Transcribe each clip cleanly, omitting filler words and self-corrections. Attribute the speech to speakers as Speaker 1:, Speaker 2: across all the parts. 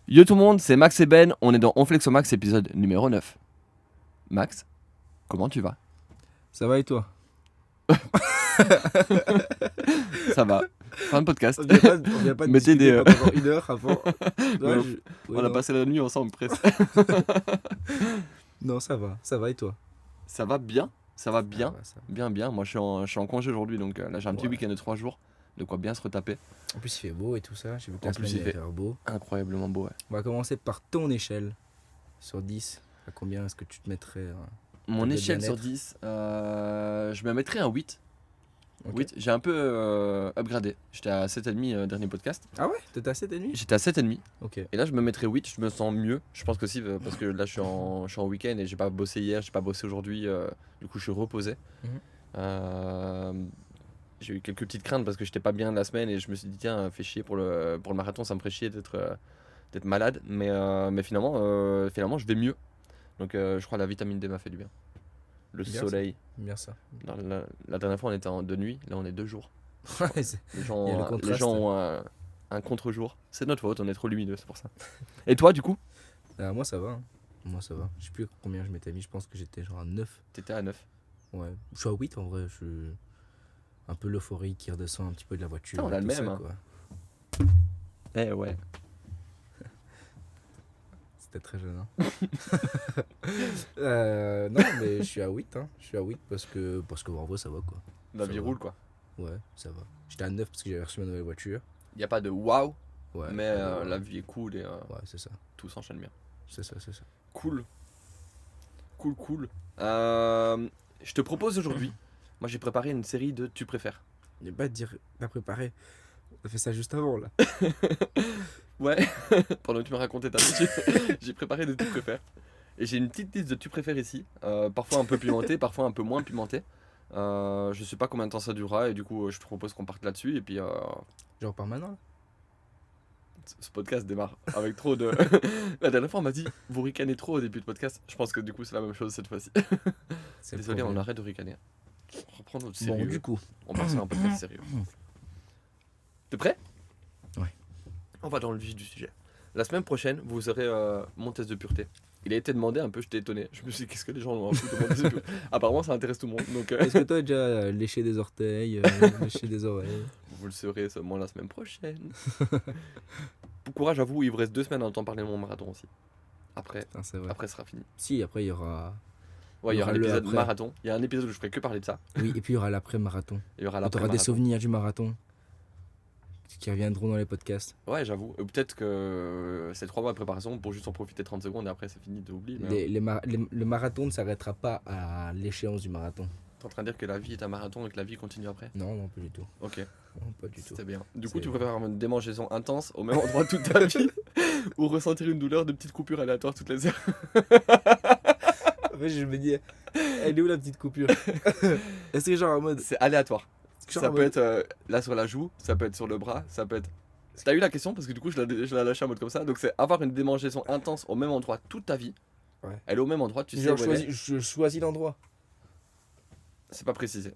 Speaker 1: Yo tout le monde, c'est Max et Ben, on est dans On Flex au Max épisode numéro 9. Max, comment tu vas?
Speaker 2: Ça va et toi?
Speaker 1: Ça va. Fin de podcast.
Speaker 2: On vient pas de
Speaker 1: Mettez
Speaker 2: discuter
Speaker 1: des,
Speaker 2: pendant une heure avant.
Speaker 1: Ouais,
Speaker 2: Ouais,
Speaker 1: on a
Speaker 2: non.
Speaker 1: passé la nuit ensemble presque.
Speaker 2: Non, ça va et toi?
Speaker 1: Ça va bien, ça va bien,
Speaker 2: Ça va.
Speaker 1: bien. Moi je suis en congé aujourd'hui donc là j'ai un petit
Speaker 2: Ouais.
Speaker 1: week-end de 3 jours, de quoi bien se retaper.
Speaker 2: En plus, il fait beau et tout ça. J'ai vu que
Speaker 1: En
Speaker 2: la
Speaker 1: plus,
Speaker 2: semaine
Speaker 1: il
Speaker 2: allait
Speaker 1: fait-
Speaker 2: faire beau.
Speaker 1: Incroyablement beau, ouais.
Speaker 2: On va commencer par ton échelle. Sur 10, à combien est-ce que tu te mettrais
Speaker 1: Mon
Speaker 2: de
Speaker 1: échelle sur
Speaker 2: bien-être.
Speaker 1: 10, je me mettrais un 8.
Speaker 2: Ok.
Speaker 1: 8, j'ai un peu upgradé. J'étais à 7,5 dernier podcast.
Speaker 2: Ah ouais? T'étais à 7,5?
Speaker 1: J'étais à 7,5.
Speaker 2: Ok.
Speaker 1: Et là, je me mettrais 8, je me sens mieux. Je pense que aussi, parce que là, je suis en week-end et j'ai pas bossé hier, j'ai pas bossé aujourd'hui. Du coup, je suis reposé.
Speaker 2: Mhm.
Speaker 1: Euh, j'ai eu quelques petites craintes parce que j'étais pas bien la semaine et je me suis dit, tiens, fais chier pour le marathon, ça me ferait chier d'être malade. Mais finalement, je vais mieux. Donc, je crois que la vitamine D m'a fait du bien. Le
Speaker 2: Bien
Speaker 1: soleil.
Speaker 2: Bien ça.
Speaker 1: La dernière fois, on était de nuit, là, on est 2 jours.
Speaker 2: Ouais,
Speaker 1: Les
Speaker 2: Il y a le
Speaker 1: gens, les
Speaker 2: contraste.
Speaker 1: gens ont un contre-jour. C'est notre faute, on est trop lumineux, c'est pour ça. Et toi, du coup?
Speaker 2: Moi, ça va. Moi, ça va. Je sais plus combien je m'étais mis. Je pense que j'étais genre à 9.
Speaker 1: T'étais à 9.
Speaker 2: Ouais. Je suis à 8 en vrai. Je suis un peu l'euphorie qui redescend un petit peu de la voiture.
Speaker 1: Putain, on a
Speaker 2: et
Speaker 1: le
Speaker 2: tout
Speaker 1: même,
Speaker 2: ça,
Speaker 1: hein.
Speaker 2: quoi.
Speaker 1: Eh ouais.
Speaker 2: C'était très jeune. Hein. Non, mais je suis à 8. Hein. Je suis à 8 parce que en vrai, ça va quoi.
Speaker 1: La
Speaker 2: Ça
Speaker 1: vie
Speaker 2: va.
Speaker 1: roule, quoi.
Speaker 2: Ouais, ça va. J'étais à 9 parce que j'avais reçu ma nouvelle voiture.
Speaker 1: Y a pas de waouh,
Speaker 2: Ouais,
Speaker 1: mais
Speaker 2: ouais.
Speaker 1: la vie est cool et
Speaker 2: Ouais, c'est ça.
Speaker 1: tout s'enchaîne bien.
Speaker 2: C'est ça.
Speaker 1: Cool. Je te propose aujourd'hui, moi j'ai préparé une série de Tu préfères.
Speaker 2: Je vais pas te dire, pas préparé. On a fait ça juste avant là.
Speaker 1: Ouais, pendant que tu me racontais ta vie, j'ai préparé des Tu préfères. Et j'ai une petite liste de Tu préfères ici, parfois un peu pimenté, parfois un peu moins pimenté. Je sais pas combien de temps ça durera et du coup je te propose qu'on parte là-dessus et puis
Speaker 2: Genre permanent là.
Speaker 1: ce podcast démarre avec trop de... La dernière fois on m'a dit vous ricanez trop au début de podcast, je pense que du coup c'est la même chose cette fois-ci.
Speaker 2: C'est le
Speaker 1: Désolé, on
Speaker 2: problème.
Speaker 1: arrête de ricaner. On reprend notre
Speaker 2: Bon,
Speaker 1: sérieux.
Speaker 2: du coup.
Speaker 1: On passe à un podcast sérieux. T'es prêt?
Speaker 2: Ouais.
Speaker 1: On va dans le vif du sujet. La semaine prochaine, vous aurez mon test de pureté. Il a été demandé un peu, j'étais étonné. Je me suis dit, qu'est-ce que les gens ont en foutre de mon test de pureté? Apparemment, ça intéresse tout le monde. Donc,
Speaker 2: Est-ce que toi, déjà léché des orteils, léché des oreilles?
Speaker 1: vous le saurez seulement la semaine prochaine. Bon courage à vous, il vous reste 2 semaines à entendre parler de mon marathon aussi. Après,
Speaker 2: Putain, c'est vrai.
Speaker 1: après, ce sera fini.
Speaker 2: Si, après, il y aura.
Speaker 1: Ouais, il y aura
Speaker 2: le
Speaker 1: l'épisode
Speaker 2: après.
Speaker 1: marathon. Il y a un épisode où je ferai que parler de ça.
Speaker 2: Oui, et puis il y aura l'après-marathon.
Speaker 1: Il y aura
Speaker 2: Tu auras des
Speaker 1: l'après-marathon.
Speaker 2: souvenirs du marathon qui reviendront dans les podcasts.
Speaker 1: Ouais, j'avoue. Peut-être que c'est 3 mois de préparation pour juste en profiter 30 secondes et après c'est fini, t'oublies. Mais
Speaker 2: Le marathon ne s'arrêtera pas à l'échéance du marathon.
Speaker 1: t'es en train de dire que la vie est un marathon et que la vie continue après?
Speaker 2: Non, non, pas du tout.
Speaker 1: Ok,
Speaker 2: Non, pas du tout.
Speaker 1: c'était bien. Du coup,
Speaker 2: C'est-
Speaker 1: tu préfères avoir une démangeaison intense au même endroit toute ta vie ou ressentir une douleur de petites coupures aléatoires toutes les heures?
Speaker 2: En fait, je me dis, elle est où la petite coupure? Est-ce que genre en mode.
Speaker 1: C'est aléatoire.
Speaker 2: Genre
Speaker 1: Ça
Speaker 2: en
Speaker 1: peut
Speaker 2: mode-
Speaker 1: être là sur la joue, ça peut être sur le bras, ça peut être... T'as eu la question parce que du coup je l'ai lâché en mode comme ça. Donc c'est avoir une démangeaison intense au même endroit toute ta vie.
Speaker 2: Ouais.
Speaker 1: Elle est au même endroit, tu sais
Speaker 2: Genre,
Speaker 1: où elle est.
Speaker 2: je choisis l'endroit.
Speaker 1: C'est pas précisé.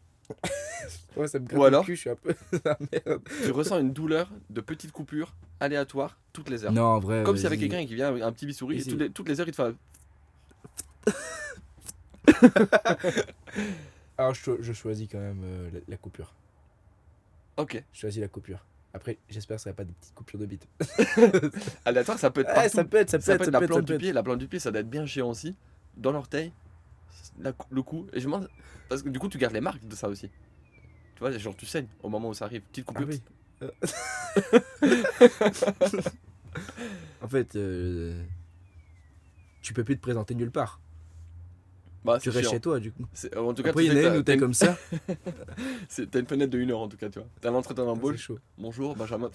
Speaker 2: Ouais, ça me
Speaker 1: Ou
Speaker 2: gratte le
Speaker 1: alors
Speaker 2: cul, je suis un peu. Ah, merde.
Speaker 1: Tu ressens une douleur de petites coupures aléatoires toutes les heures.
Speaker 2: Non, en vrai.
Speaker 1: Comme s'il y avait
Speaker 2: vas-y.
Speaker 1: quelqu'un qui vient avec un petit bistouri et
Speaker 2: Vas-y.
Speaker 1: toutes les heures il te fait...
Speaker 2: Alors, je choisis quand même la coupure.
Speaker 1: Ok.
Speaker 2: Je choisis la coupure. Après, j'espère que ça va pas des petites coupures de bite.
Speaker 1: Aléatoire ça peut être
Speaker 2: Ouais,
Speaker 1: partout.
Speaker 2: ça peut être,
Speaker 1: Ça peut être la plante du pied. La plante du pied ça doit être bien chiant aussi. Dans l'orteil, le cou. Et je me demande... Parce que du coup tu gardes les marques de ça aussi. Tu vois, genre tu saignes au moment où ça arrive. Petite
Speaker 2: Ah
Speaker 1: coupure.
Speaker 2: oui. En fait, tu peux plus te présenter nulle part.
Speaker 1: Bah,
Speaker 2: Tu
Speaker 1: c'est
Speaker 2: restes
Speaker 1: chiant.
Speaker 2: chez toi, du coup.
Speaker 1: En tout cas,
Speaker 2: Après,
Speaker 1: tu
Speaker 2: il y en
Speaker 1: sais
Speaker 2: a
Speaker 1: que
Speaker 2: une où t'es comme ça.
Speaker 1: t'as une fenêtre de 1 heure en tout cas, tu vois. T'as l'entretien
Speaker 2: C'est
Speaker 1: d'embauche.
Speaker 2: chaud.
Speaker 1: Bonjour, Benjamin.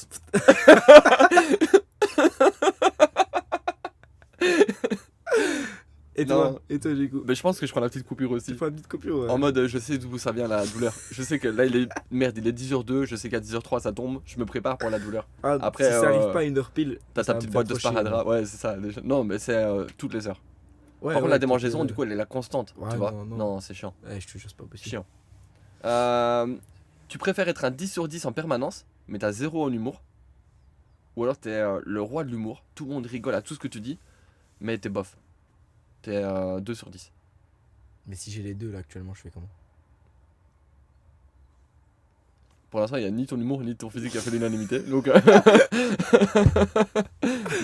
Speaker 2: Et
Speaker 1: Non.
Speaker 2: toi, du coup.
Speaker 1: Mais je pense que je prends la petite coupure aussi.
Speaker 2: Tu fais une petite coupure, ouais.
Speaker 1: En mode, je sais d'où ça vient la douleur. Je sais que là, il est 10h02. Je sais qu'à 10h03, ça tombe. Je me prépare pour la douleur.
Speaker 2: Ah,
Speaker 1: après,
Speaker 2: si ça arrive pas à une heure pile.
Speaker 1: T'as
Speaker 2: ça
Speaker 1: ta
Speaker 2: va
Speaker 1: petite
Speaker 2: me
Speaker 1: boîte
Speaker 2: faire
Speaker 1: de
Speaker 2: trop chier,
Speaker 1: sparadrap. Ouais, c'est ça. déjà. Non, mais c'est toutes les heures.
Speaker 2: Ouais,
Speaker 1: Par contre,
Speaker 2: ouais,
Speaker 1: la démangeaison,
Speaker 2: toutes
Speaker 1: du
Speaker 2: les
Speaker 1: coup, elle est la constante.
Speaker 2: Ouais,
Speaker 1: tu vois.
Speaker 2: non, non.
Speaker 1: Non, c'est chiant.
Speaker 2: heures. Ouais, je te jure, c'est pas possible.
Speaker 1: Chiant. Tu préfères être un 10 sur 10 en permanence, mais t'as 0 en humour, Ou alors t'es le roi de l'humour, tout le monde rigole à tout ce que tu dis, mais t'es bof. T'es 2 sur 10.
Speaker 2: Mais si j'ai les deux là actuellement, je fais comment?
Speaker 1: Pour l'instant, il n'y a ni ton humour ni ton physique qui a fait l'unanimité, donc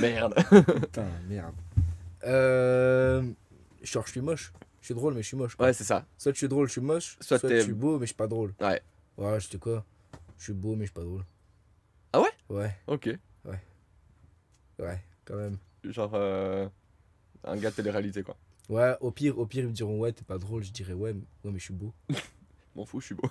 Speaker 1: merde.
Speaker 2: Putain, merde. Genre, je suis moche. Je suis drôle, mais je suis moche, quoi.
Speaker 1: Ouais, c'est ça.
Speaker 2: Soit je suis drôle, je suis moche.
Speaker 1: Soit
Speaker 2: Soit
Speaker 1: t'es-
Speaker 2: je suis beau, mais je suis pas drôle.
Speaker 1: Ouais.
Speaker 2: Ouais, je sais quoi. Je suis beau, mais je suis pas drôle.
Speaker 1: Ah ouais?
Speaker 2: Ouais,
Speaker 1: Ok.
Speaker 2: ouais, quand même.
Speaker 1: Genre un gars de télé-réalité quoi.
Speaker 2: Ouais, au pire, ils me diront, ouais, t'es pas drôle. Je dirais, ouais, mais je suis beau.
Speaker 1: M'en fous, je suis beau.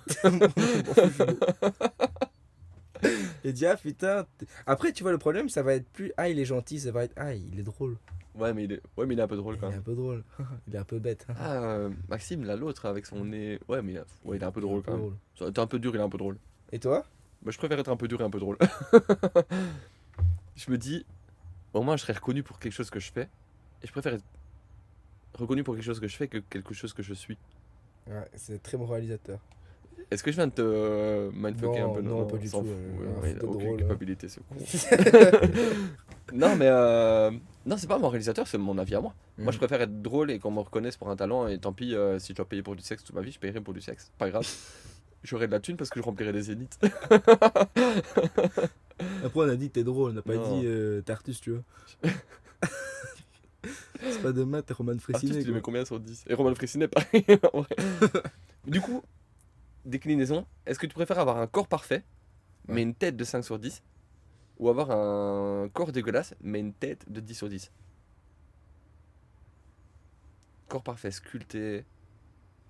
Speaker 2: Et dis, ah putain. Après, tu vois, le problème, ça va être plus, ah, il est gentil, ça va être, ah, il est drôle.
Speaker 1: Ouais, mais il est un peu drôle quand
Speaker 2: Il est
Speaker 1: même.
Speaker 2: un peu drôle. Il est un peu bête.
Speaker 1: Ah, Maxime, là, l'autre, avec son nez. Ouais, mais il est un peu
Speaker 2: Il est
Speaker 1: drôle quand même.
Speaker 2: drôle.
Speaker 1: T'es un peu dur, il est un peu drôle.
Speaker 2: Et toi?
Speaker 1: Bah, je préfère être un peu dur et un peu drôle. Je me dis, au moins, je serais reconnu pour quelque chose que je fais. Et je préfère être reconnu pour quelque chose que je fais que quelque chose que je suis.
Speaker 2: Ouais, c'est très moralisateur.
Speaker 1: Est-ce que je viens de te mindfucker un
Speaker 2: Non,
Speaker 1: peu?
Speaker 2: non, pas
Speaker 1: on
Speaker 2: du
Speaker 1: s'en
Speaker 2: tout,
Speaker 1: fout,
Speaker 2: ouais,
Speaker 1: il a
Speaker 2: c'est
Speaker 1: aucune
Speaker 2: drôle,
Speaker 1: culpabilité, ce con. Non, mais non, c'est pas mon réalisateur, c'est mon avis à moi. Moi, je préfère être drôle et qu'on me reconnaisse pour un talent. Et tant pis, si je dois payer pour du sexe toute ma vie, je paierai pour du sexe. Pas grave. J'aurai de la thune parce que je remplirai des zéniths.
Speaker 2: Après, on a dit t'es drôle, on n'a pas
Speaker 1: Non.
Speaker 2: dit t'es Artus, tu vois. C'est pas demain, t'es Roman
Speaker 1: Artiste,
Speaker 2: Fressinet.
Speaker 1: tu lui mets
Speaker 2: Quoi.
Speaker 1: combien sur 10? Et Roman Fressinet, pareil. En vrai. Du coup, déclinaison, est-ce que tu préfères avoir un corps parfait, mais
Speaker 2: Ouais.
Speaker 1: une tête de 5 sur 10? Ou avoir un corps dégueulasse, mais une tête de 10 sur 10? Corps parfait, sculpté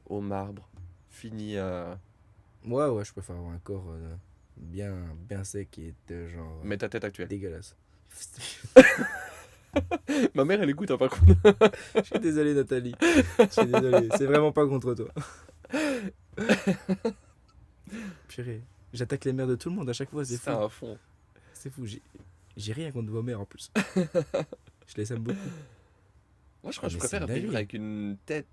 Speaker 1: au marbre, fini à.
Speaker 2: Ouais, je préfère avoir un corps bien, bien sec et genre
Speaker 1: Mais ta tête actuelle.
Speaker 2: dégueulasse.
Speaker 1: Ma mère, elle écoute, hein, par contre.
Speaker 2: Je suis désolé, Nathalie. Je suis désolé, c'est vraiment pas contre toi. Purée, j'attaque les mères de tout le monde à chaque fois, c'est
Speaker 1: C'est
Speaker 2: fou.
Speaker 1: à fond.
Speaker 2: C'est fou, j'ai rien contre vos mères en plus. Je les aime beaucoup.
Speaker 1: Moi, je crois que je
Speaker 2: Mais
Speaker 1: préfère
Speaker 2: c'est une
Speaker 1: vivre
Speaker 2: dinguerie.
Speaker 1: avec une tête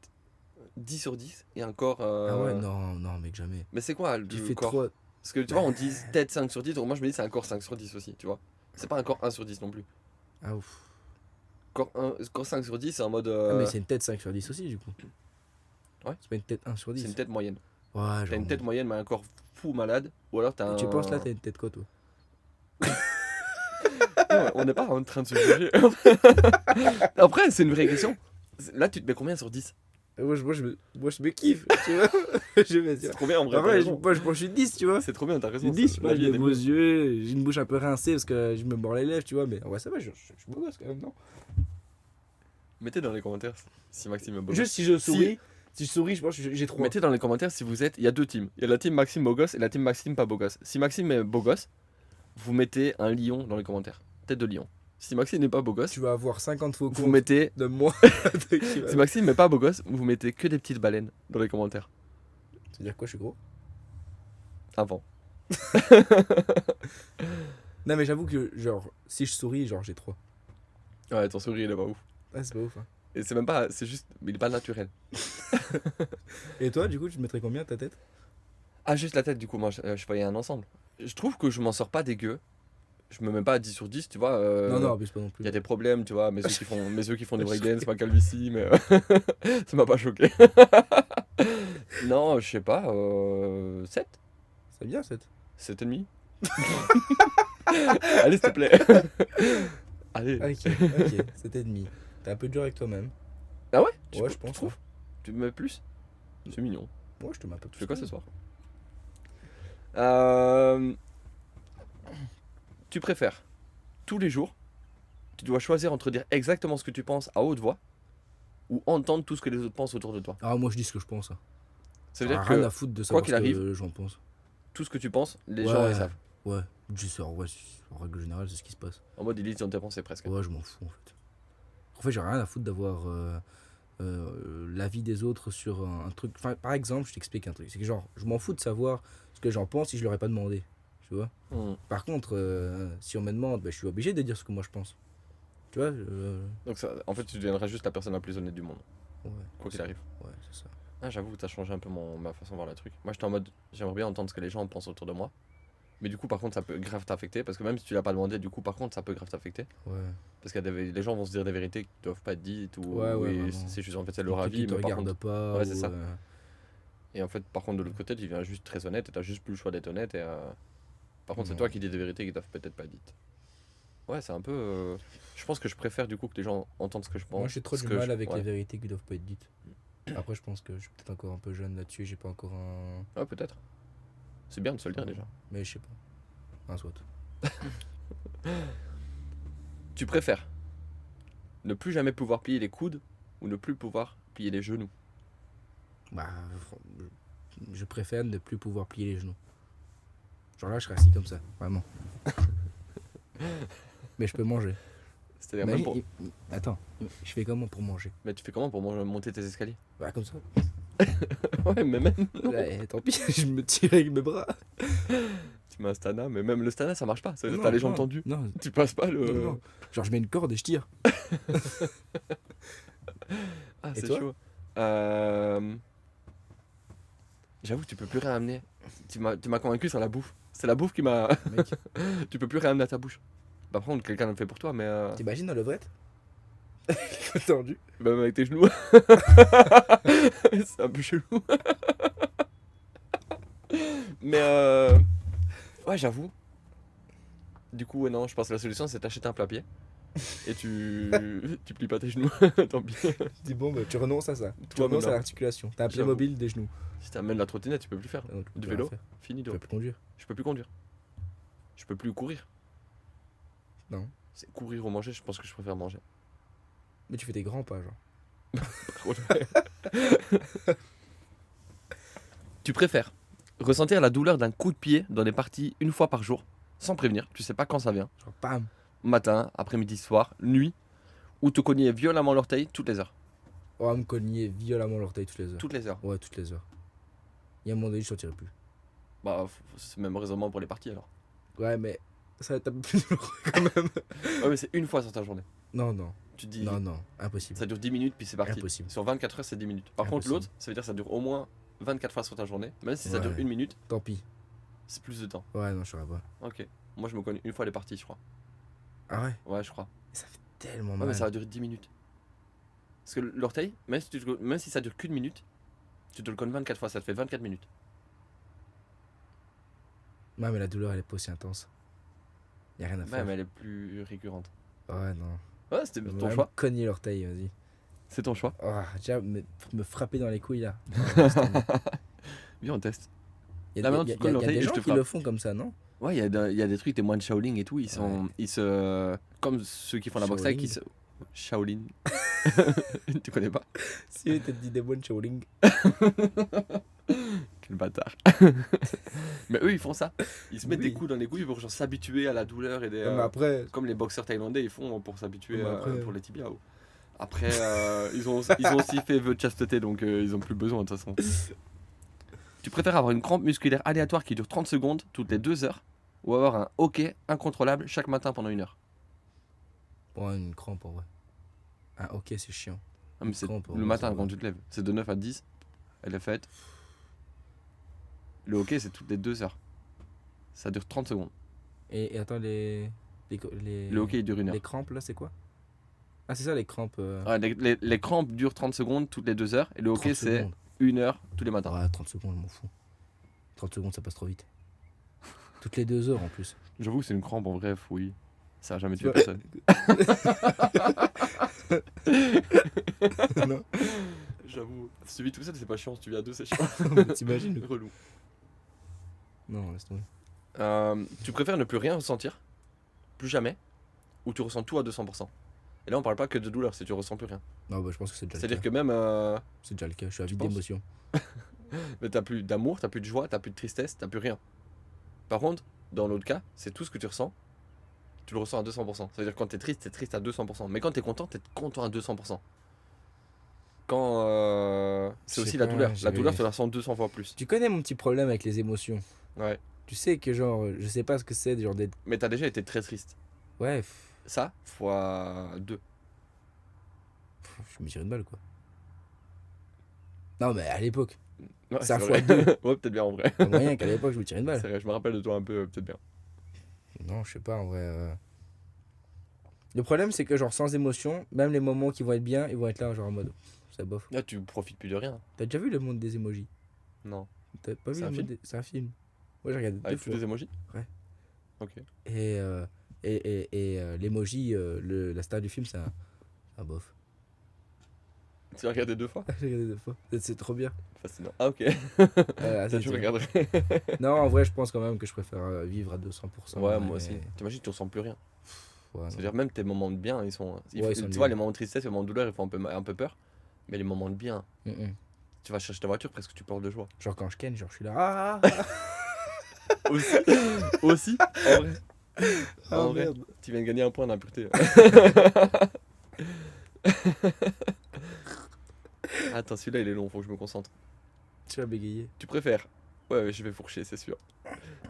Speaker 1: 10 sur 10 et un corps.
Speaker 2: Ah ouais, non, mec, jamais.
Speaker 1: Mais c'est quoi
Speaker 2: Tu
Speaker 1: le
Speaker 2: fais
Speaker 1: corps?
Speaker 2: trop.
Speaker 1: Parce que tu vois, on dit tête 5 sur 10, donc moi je me dis c'est un corps 5 sur 10 aussi, tu vois. C'est pas un corps 1 sur 10 non plus.
Speaker 2: Ah ouf.
Speaker 1: Corps 5 sur 10, c'est en mode.
Speaker 2: Ah, mais c'est une tête 5 sur 10 aussi, du coup.
Speaker 1: Ouais.
Speaker 2: C'est pas une tête 1 sur 10.
Speaker 1: C'est une tête moyenne.
Speaker 2: Ouais,
Speaker 1: T'as
Speaker 2: genre.
Speaker 1: une tête moyenne, mais un corps fou malade. Ou alors t'as un.
Speaker 2: Tu penses là, t'as une tête quoi, toi?
Speaker 1: Ouais, on n'est pas en train de se juger. Après, c'est une vraie question. Là, tu te mets combien sur 10?
Speaker 2: Moi, je me kiffe, tu vois. Je vais
Speaker 1: C'est
Speaker 2: dire.
Speaker 1: trop bien en vrai.
Speaker 2: En
Speaker 1: t'as
Speaker 2: vrai,
Speaker 1: raison.
Speaker 2: moi, je suis 10, tu vois.
Speaker 1: C'est trop bien, t'as raison.
Speaker 2: Je suis 10,
Speaker 1: ça-
Speaker 2: moi,
Speaker 1: la vie
Speaker 2: j'ai
Speaker 1: est
Speaker 2: des
Speaker 1: des
Speaker 2: beaux
Speaker 1: beaux.
Speaker 2: yeux, j'ai une bouche un peu rincée parce que je me mords les lèvres, tu vois. Mais en vrai, ça va, je suis beau gosse quand même, non?
Speaker 1: Mettez dans les commentaires si Maxime est beau.
Speaker 2: Juste si je souris, si je souris, je pense que j'ai 3.
Speaker 1: Mettez dans les commentaires si vous êtes. Il y a deux teams. Il y a la team Maxime beau gosse et la team Maxime pas beau gosse. Si Maxime est beau gosse, vous mettez un lion dans les commentaires. Tête de lion. Si Maxime n'est pas beau gosse,
Speaker 2: Tu vas avoir 50 faux
Speaker 1: vous
Speaker 2: comptes
Speaker 1: mettez.
Speaker 2: de moi.
Speaker 1: Si Maxime n'est pas beau gosse, vous mettez que des petites baleines dans les commentaires.
Speaker 2: C'est-à-dire quoi, je suis gros?
Speaker 1: Avant.
Speaker 2: Non, mais j'avoue que, genre, si je souris, genre, j'ai 3.
Speaker 1: Ouais, ton sourire il est pas ouf.
Speaker 2: Ah, c'est pas ouf, hein.
Speaker 1: Et c'est même pas. C'est juste. Mais il est pas naturel.
Speaker 2: Et toi, du coup, tu te mettrais combien ta tête?
Speaker 1: Ah, juste la tête, du coup, moi, je voyais un ensemble. Je trouve que je m'en sors pas dégueu. Je me mets pas à 10 sur 10, tu vois.
Speaker 2: Non, abuse pas non
Speaker 1: Il
Speaker 2: plus.
Speaker 1: y a des problèmes, tu vois. Mes yeux qui font du breakdance, ma calvitie, mais ça m'a pas choqué. Non, je sais pas. 7?
Speaker 2: C'est bien, 7.
Speaker 1: 7,5. Allez, s'il te plaît. Allez.
Speaker 2: Ok, 7,5. T'es un peu dur avec toi-même.
Speaker 1: Ah ouais?
Speaker 2: Ouais, je pense.
Speaker 1: trouves? Tu me mets plus? C'est mignon.
Speaker 2: Moi, je te mets un peu
Speaker 1: Tu
Speaker 2: plus.
Speaker 1: fais quoi ce soir? Tu préfères tous les jours, tu dois choisir entre dire exactement ce que tu penses à haute voix ou entendre tout ce que les autres pensent autour de toi.
Speaker 2: Ah, moi, je dis ce que je pense.
Speaker 1: Ça veut
Speaker 2: J'en ai
Speaker 1: dire
Speaker 2: rien
Speaker 1: que
Speaker 2: à foutre de savoir
Speaker 1: qu'il
Speaker 2: ce
Speaker 1: arrive,
Speaker 2: que j'en pense.
Speaker 1: tout ce que tu penses, les
Speaker 2: Ouais.
Speaker 1: gens le savent.
Speaker 2: Ouais, en règle générale, c'est ce qui se passe.
Speaker 1: En mode, ils lisent dans tes pensées presque.
Speaker 2: Ouais, je m'en fous, en fait. En fait, j'ai rien à foutre d'avoir l'avis des autres sur un truc. Enfin, par exemple, je t'explique un truc. C'est que, genre, je m'en fous de savoir ce que j'en pense si je leur ai pas demandé. Tu vois?
Speaker 1: Hmm.
Speaker 2: Par contre, si on me demande, bah, je suis obligé de dire ce que moi je pense. Tu vois?
Speaker 1: Donc, ça, en fait, tu deviendras juste la personne la plus honnête du monde,
Speaker 2: Ouais,
Speaker 1: quoi qu'il arrive.
Speaker 2: ouais, c'est ça.
Speaker 1: Ah, j'avoue, t'as changé un peu ma façon de voir le truc. Moi, j'étais en mode, j'aimerais bien entendre ce que les gens pensent autour de moi. Mais du coup, par contre, ça peut grave t'affecter. Parce que même si tu l'as pas demandé, du coup, par contre, ça peut grave t'affecter.
Speaker 2: Ouais.
Speaker 1: Parce que les gens vont se dire des vérités qui doivent pas être dites. Ou
Speaker 2: Ouais, ouais,
Speaker 1: et
Speaker 2: vraiment.
Speaker 1: c'est juste en fait, c'est
Speaker 2: Un
Speaker 1: leur
Speaker 2: truc qui
Speaker 1: avis.
Speaker 2: te
Speaker 1: Mais par
Speaker 2: regarde
Speaker 1: contre.
Speaker 2: pas.
Speaker 1: Ouais, c'est ça.
Speaker 2: Ou,
Speaker 1: Et en fait, par contre, de l'autre côté, tu viens juste très honnête et t'as juste plus le choix d'être honnête. Et, par contre, c'est
Speaker 2: non.
Speaker 1: toi qui dis des vérités qui doivent peut-être pas être dites. Ouais, c'est un peu. Je pense que je préfère du coup que les gens entendent ce que je pense.
Speaker 2: Moi, j'ai trop
Speaker 1: ce
Speaker 2: du
Speaker 1: que
Speaker 2: mal avec
Speaker 1: ouais.
Speaker 2: les vérités qui doivent pas être dites. Après, je pense que je suis peut-être encore un peu jeune là-dessus. J'ai pas encore un.
Speaker 1: Ouais, peut-être. C'est bien de se le dire déjà.
Speaker 2: Mais je sais pas. Un soit.
Speaker 1: Tu préfères ne plus jamais pouvoir plier les coudes ou ne plus pouvoir plier les genoux?
Speaker 2: Bah, je préfère ne plus pouvoir plier les genoux. Genre là, je serais assis comme ça, vraiment. Mais je peux manger.
Speaker 1: C'est-à-dire
Speaker 2: Mais
Speaker 1: même pour...
Speaker 2: Attends, je fais comment pour manger?
Speaker 1: Mais tu fais comment pour monter tes escaliers?
Speaker 2: Bah, comme ça.
Speaker 1: Ouais, mais même.
Speaker 2: Ouais, tant pis, je me tire avec mes bras.
Speaker 1: Tu mets un stana, mais même le stana ça marche pas. Ça veut dire que
Speaker 2: Non,
Speaker 1: t'as les jambes
Speaker 2: non,
Speaker 1: tendues.
Speaker 2: Non,
Speaker 1: Tu passes pas le.
Speaker 2: non, non. Genre, je mets une corde et je tire.
Speaker 1: Ah,
Speaker 2: Et
Speaker 1: c'est
Speaker 2: toi?
Speaker 1: chaud. J'avoue, tu peux plus rien amener. Tu m'as convaincu sur la bouffe. C'est la bouffe qui m'a.
Speaker 2: Mec,
Speaker 1: Tu peux plus rien amener à ta bouche. Bah, par contre, quelqu'un le fait pour toi, mais.
Speaker 2: t'imagines dans levrette? Tendu.
Speaker 1: Même avec tes genoux. C'est un peu chelou. Mais ouais, j'avoue. Du coup, ouais, non, je pense que la solution c'est t'acheter un plat-pied. Et tu plies pas tes genoux. Tant pis.
Speaker 2: Je dis, bon, bah, tu renonces à ça. Tu
Speaker 1: Toi,
Speaker 2: renonces à
Speaker 1: maintenant.
Speaker 2: l'articulation. T'as un
Speaker 1: J'avoue.
Speaker 2: Playmobil des genoux.
Speaker 1: Si t'amènes la trottinette, tu peux plus faire.
Speaker 2: Ah non, tu peux
Speaker 1: Du
Speaker 2: plus rien
Speaker 1: vélo,
Speaker 2: faire.
Speaker 1: fini
Speaker 2: Tu
Speaker 1: de.
Speaker 2: peux plus conduire.
Speaker 1: Je peux plus conduire. Je peux plus courir.
Speaker 2: Non.
Speaker 1: C'est courir ou manger, je pense que je préfère manger.
Speaker 2: Mais tu fais des grands pas, genre.
Speaker 1: Tu préfères ressentir la douleur d'un coup de pied dans les parties une fois par jour, sans prévenir, tu sais pas quand ça vient,
Speaker 2: Genre, bam.
Speaker 1: matin, après-midi, soir, nuit, ou te cogner violemment l'orteil toutes les heures.
Speaker 2: On va me cogner violemment l'orteil toutes les heures.
Speaker 1: Toutes les heures.
Speaker 2: Ouais, toutes les heures. Il y a un moment donné, je sortirai plus.
Speaker 1: Bah, c'est même raisonnement pour les parties alors.
Speaker 2: Ouais, mais ça va être un peu plus douloureux quand même.
Speaker 1: Ouais, mais c'est une fois sur ta journée.
Speaker 2: Non, non.
Speaker 1: Tu te dis,
Speaker 2: Non, non. Impossible.
Speaker 1: ça dure 10 minutes, puis c'est parti.
Speaker 2: Impossible.
Speaker 1: Sur 24 heures, c'est 10 minutes. Par contre,
Speaker 2: Impossible.
Speaker 1: l'autre, ça veut dire que ça dure au moins 24 fois sur ta journée. Même si ça
Speaker 2: Ouais.
Speaker 1: dure une minute,
Speaker 2: Tant pis.
Speaker 1: c'est plus de temps.
Speaker 2: Ouais, non, je saurais pas.
Speaker 1: Ok. Moi, je me cogne une fois les parties, je crois.
Speaker 2: Ah ouais?
Speaker 1: Ouais, je crois.
Speaker 2: Ça fait tellement
Speaker 1: Ouais,
Speaker 2: mal.
Speaker 1: mais ça va durer 10 minutes. Parce que l'orteil, même si ça dure qu'une minute, tu te le cognes 24 fois, ça te fait 24 minutes.
Speaker 2: Ouais, mais la douleur, elle est pas aussi intense. Y a rien à
Speaker 1: Ouais,
Speaker 2: faire.
Speaker 1: mais elle est plus récurrente.
Speaker 2: Ouais, non.
Speaker 1: Ouais, c'était
Speaker 2: On va
Speaker 1: ton
Speaker 2: même
Speaker 1: choix.
Speaker 2: cogner l'orteil, vas-y.
Speaker 1: C'est ton choix.
Speaker 2: Oh, déjà, me frapper dans les couilles là.
Speaker 1: Viens, on teste.
Speaker 2: Il y
Speaker 1: Là,
Speaker 2: a,
Speaker 1: maintenant,
Speaker 2: y a-
Speaker 1: tu te colles
Speaker 2: y a
Speaker 1: l'orteil
Speaker 2: des
Speaker 1: et je
Speaker 2: gens
Speaker 1: te
Speaker 2: qui
Speaker 1: frappe.
Speaker 2: le font comme ça, non?
Speaker 1: Ouais, il y a des trucs, des moines Shaolin et tout, ils se. Comme ceux qui font la boxe thaï, qui se. Shaolin. Tu connais pas?
Speaker 2: Si, t'as dit des bonnes Shaolin.
Speaker 1: Quel bâtard. Mais eux, ils font ça. Ils se mettent des
Speaker 2: Oui.
Speaker 1: coups dans les couilles pour genre s'habituer à la douleur et des.
Speaker 2: Ouais, mais après,
Speaker 1: Comme les boxeurs thaïlandais, ils font pour s'habituer
Speaker 2: Mais après-
Speaker 1: pour les tibias. Après, ils ont aussi fait vœu de chasteté, donc ils ont plus besoin de toute façon. Tu préfères avoir une crampe musculaire aléatoire qui dure 30 secondes toutes les 2 heures ou avoir un hoquet incontrôlable chaque matin pendant 1 heure?
Speaker 2: bon, une crampe en vrai. Ah, ok, c'est chiant.
Speaker 1: Ah, mais c'est
Speaker 2: Crampe,
Speaker 1: le
Speaker 2: ouais,
Speaker 1: matin
Speaker 2: ça va.
Speaker 1: quand tu te lèves. C'est de 9 à 10. Elle est faite. Le hoquet, c'est toutes les 2 heures. Ça dure 30 secondes.
Speaker 2: Et attends, les
Speaker 1: Le hoquet, il dure 1 heure.
Speaker 2: les crampes là, c'est quoi? Ah, c'est ça les crampes.
Speaker 1: Ah, les crampes durent 30 secondes toutes les 2 heures. Et le hoquet,
Speaker 2: 30
Speaker 1: c'est
Speaker 2: secondes.
Speaker 1: 1 heure tous les matins.
Speaker 2: Ouais, 30 secondes, je m'en fous. 30 secondes, ça passe trop vite. Toutes les 2 heures en plus.
Speaker 1: J'avoue que c'est une crampe en vrai, oui. Ça a jamais tué
Speaker 2: Ouais.
Speaker 1: personne.
Speaker 2: Non.
Speaker 1: J'avoue. Si tu vis tout seul, c'est pas chiant. Si tu vis à deux, c'est chiant.
Speaker 2: T'imagines?
Speaker 1: Relou.
Speaker 2: Non, laisse tomber.
Speaker 1: Tu préfères ne plus rien ressentir, plus jamais, ou tu ressens tout à 200%? Et là, on parle pas que de douleur, c'est tu ressens plus rien.
Speaker 2: Non, bah je pense que c'est déjà le
Speaker 1: C'est-à-dire
Speaker 2: cas.
Speaker 1: que même
Speaker 2: C'est déjà le cas, je suis à
Speaker 1: Tu
Speaker 2: vide
Speaker 1: penses?
Speaker 2: d'émotion.
Speaker 1: mais t'as plus d'amour, t'as plus de joie, t'as plus de tristesse, t'as plus rien. Par contre, dans l'autre cas, c'est tout ce que tu ressens, tu le ressens à 200%. C'est-à-dire que quand t'es triste à 200%. Mais quand t'es content à 200%. Quand c'est
Speaker 2: Je
Speaker 1: aussi
Speaker 2: sais
Speaker 1: la
Speaker 2: pas,
Speaker 1: douleur. La
Speaker 2: j'avais-
Speaker 1: douleur, tu la ressens 200 fois plus.
Speaker 2: Tu connais mon petit problème avec les émotions.
Speaker 1: Ouais.
Speaker 2: Tu sais que genre, je sais pas ce que c'est, genre d'être.
Speaker 1: Mais t'as déjà été très triste.
Speaker 2: Ouais,
Speaker 1: Ça, fois 2.
Speaker 2: je me tire une balle quoi. Non, mais à l'époque.
Speaker 1: Ouais,
Speaker 2: C'est à
Speaker 1: vrai.
Speaker 2: fois 2.
Speaker 1: Ouais, peut-être bien en vrai.
Speaker 2: Il y a moyen qu'à l'époque, je me tire une
Speaker 1: C'est
Speaker 2: balle.
Speaker 1: vrai, je me rappelle de toi un peu, peut-être bien.
Speaker 2: Non, je sais pas, en vrai. Le problème, c'est que, genre, sans émotion, même les moments qui vont être bien, ils vont être là, genre, en mode. C'est bof.
Speaker 1: Là, tu profites plus de rien.
Speaker 2: T'as déjà vu le monde des emojis?
Speaker 1: Non.
Speaker 2: T'as pas vu
Speaker 1: C'est
Speaker 2: le
Speaker 1: un
Speaker 2: monde
Speaker 1: film
Speaker 2: des... C'est un film. Moi, j'ai regardé 2
Speaker 1: avec tous
Speaker 2: fois.
Speaker 1: les emojis.
Speaker 2: Ouais.
Speaker 1: Ok.
Speaker 2: Et, l'emoji, la star du film, c'est un bof.
Speaker 1: Tu l'as regardé 2 fois?
Speaker 2: J'ai regardé 2 fois. C'est trop bien.
Speaker 1: Fascinant. Ah, ok.
Speaker 2: Ah,
Speaker 1: Peut-être je regarderai.
Speaker 2: Non, en vrai, je pense quand même que je préfère vivre à 200%.
Speaker 1: Ouais, moi aussi. T'imagines, tu ressens plus rien.
Speaker 2: Ouais, non.
Speaker 1: C'est-à-dire, même tes moments de bien, ils sont.
Speaker 2: Ouais, ils sont
Speaker 1: Tu vois,
Speaker 2: nuls.
Speaker 1: les moments de tristesse, les moments de douleur, ils font un peu peur. Mais les moments de bien,
Speaker 2: Mm-mm.
Speaker 1: tu vas chercher ta voiture, presque tu pleures de joie.
Speaker 2: Genre quand je ken, genre je suis là. Ah,
Speaker 1: Aussi. Aussi. En vrai.
Speaker 2: ah,
Speaker 1: En vrai.
Speaker 2: merde.
Speaker 1: Tu viens de gagner un point d'impureté. Attends, celui-là, il est long, faut que je me concentre.
Speaker 2: Tu vas bégayer.
Speaker 1: Tu préfères. Ouais, je vais fourcher, c'est sûr.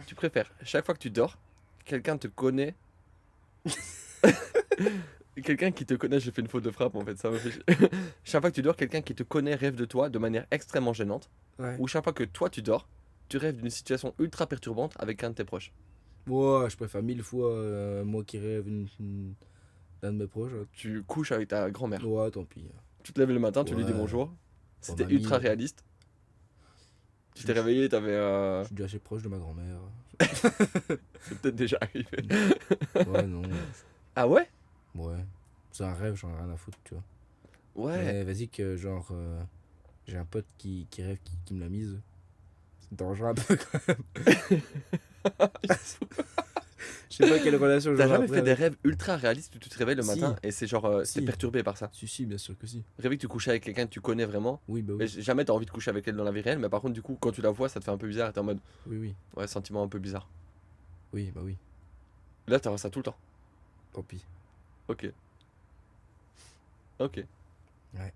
Speaker 1: Tu préfères, chaque fois que tu dors, quelqu'un te connaît. Quelqu'un qui te connaît, j'ai fait une faute de frappe en fait, ça me fait chier. Chaque fois que tu dors, quelqu'un qui te connaît rêve de toi de manière extrêmement gênante.
Speaker 2: Ouais.
Speaker 1: Ou chaque fois que toi tu dors, tu rêves d'une situation ultra perturbante avec un de tes proches.
Speaker 2: Moi, je préfère 1000 fois moi qui rêve d'un de mes proches.
Speaker 1: Tu couches avec ta grand-mère.
Speaker 2: Ouais, tant pis.
Speaker 1: Tu te lèves le matin, tu lui dis
Speaker 2: Ouais.
Speaker 1: bonjour. C'était
Speaker 2: mamie,
Speaker 1: ultra réaliste. Tu t'es réveillé, t'avais.
Speaker 2: Je suis déjà assez proche de ma grand-mère.
Speaker 1: C'est peut-être déjà arrivé.
Speaker 2: Ouais, non.
Speaker 1: Ah ouais?
Speaker 2: Ouais. C'est un rêve, j'en ai rien à foutre, tu vois.
Speaker 1: Ouais.
Speaker 2: Mais vas-y que, genre, j'ai un pote qui rêve, qui me l'a mise. C'est dangereux un peu quand même. Je sais pas quelle relation
Speaker 1: T'as
Speaker 2: j'aurai
Speaker 1: jamais
Speaker 2: après
Speaker 1: fait des
Speaker 2: avec-
Speaker 1: rêves ultra réalistes où tu te réveilles le
Speaker 2: Si.
Speaker 1: matin et c'est genre. T'es
Speaker 2: Si.
Speaker 1: perturbé par ça?
Speaker 2: Si, bien sûr que si.
Speaker 1: Rêver que tu couches avec quelqu'un que tu connais vraiment.
Speaker 2: Oui, bah
Speaker 1: Mais
Speaker 2: oui.
Speaker 1: jamais t'as envie de coucher avec elle dans la vie réelle, mais par contre, du coup, quand tu la vois, ça te fait un peu bizarre et t'es en mode.
Speaker 2: Oui, oui.
Speaker 1: Ouais, sentiment un peu bizarre.
Speaker 2: Oui, bah oui.
Speaker 1: Là, t'auras ça tout le temps.
Speaker 2: Tant pis.
Speaker 1: Ok. Ok.
Speaker 2: Ouais.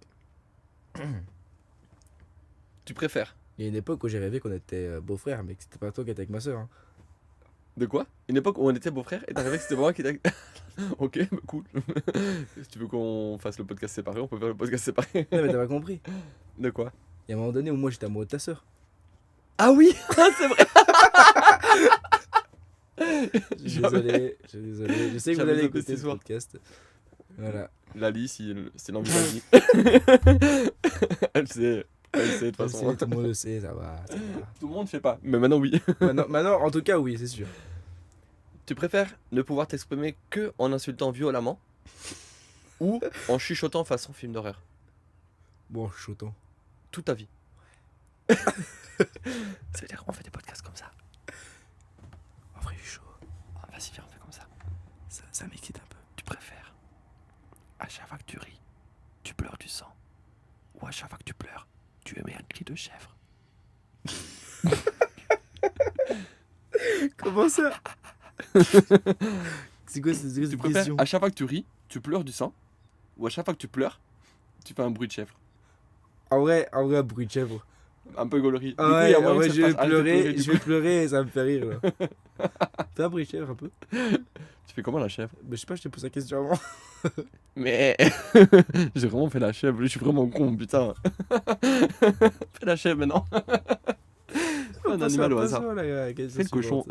Speaker 1: Tu préfères.
Speaker 2: Il y a une époque où j'ai rêvé qu'on était beaux-frères, mais que c'était pas toi qui étais avec ma soeur. Hein.
Speaker 1: De quoi? Une époque où on était beaux-frères et t'as rêvé que c'était moi qui t'a. Ok, bah cool. Si tu veux qu'on fasse le podcast séparé, on peut faire le podcast séparé.
Speaker 2: Non, mais t'as pas compris.
Speaker 1: De quoi?
Speaker 2: Il y a un moment donné où moi j'étais amoureux de ta soeur.
Speaker 1: Ah oui! C'est vrai!
Speaker 2: Je suis désolé, je suis désolé. Je sais que vous
Speaker 1: J'avais
Speaker 2: allez
Speaker 1: zappé
Speaker 2: écouter
Speaker 1: cette
Speaker 2: ce
Speaker 1: histoire.
Speaker 2: podcast. Voilà.
Speaker 1: Lali, si c'est l'envie de la vie. Elle sait. Elle sait de toute
Speaker 2: Je
Speaker 1: façon.
Speaker 2: sais, tout le monde le sait, ça va. Ça va.
Speaker 1: Tout le monde fait pas. Mais maintenant, oui.
Speaker 2: Maintenant, en tout cas, oui, c'est sûr.
Speaker 1: Tu préfères ne pouvoir t'exprimer que en insultant violemment ou en chuchotant façon film d'horreur
Speaker 2: Bon, je suis chaud.
Speaker 1: toute ta vie? Ça veut dire qu'on fait des podcasts comme ça.
Speaker 2: En vrai, je suis chaud.
Speaker 1: Ah, vas-y, viens, on fait comme ça.
Speaker 2: Ça m'excite un peu.
Speaker 1: Tu préfères à chaque fois que tu ris, tu pleures du sang ou à chaque fois que tu pleures, tu émets un cri de chèvre?
Speaker 2: Comment ça? C'est quoi
Speaker 1: Tu
Speaker 2: cette
Speaker 1: préfères
Speaker 2: question?
Speaker 1: à chaque fois que tu ris, tu pleures du sang ou à chaque fois que tu pleures, tu fais un bruit de chèvre?
Speaker 2: En vrai, un bruit de chèvre.
Speaker 1: Un peu gaulerie.
Speaker 2: Ah ouais, en vrai,
Speaker 1: que ça
Speaker 2: je
Speaker 1: te
Speaker 2: vais
Speaker 1: fasse arrêter de
Speaker 2: pleurer,
Speaker 1: du
Speaker 2: je
Speaker 1: coup.
Speaker 2: vais pleurer et ça me fait rire là. Fais un bruit de chèvre un peu.
Speaker 1: Tu fais comment la chèvre?
Speaker 2: Mais je sais pas, je t'ai posé la question avant.
Speaker 1: Mais j'ai vraiment fait la chèvre, je suis vraiment con, putain. Fais la chèvre maintenant. Un animal au hasard. Fais le cochon.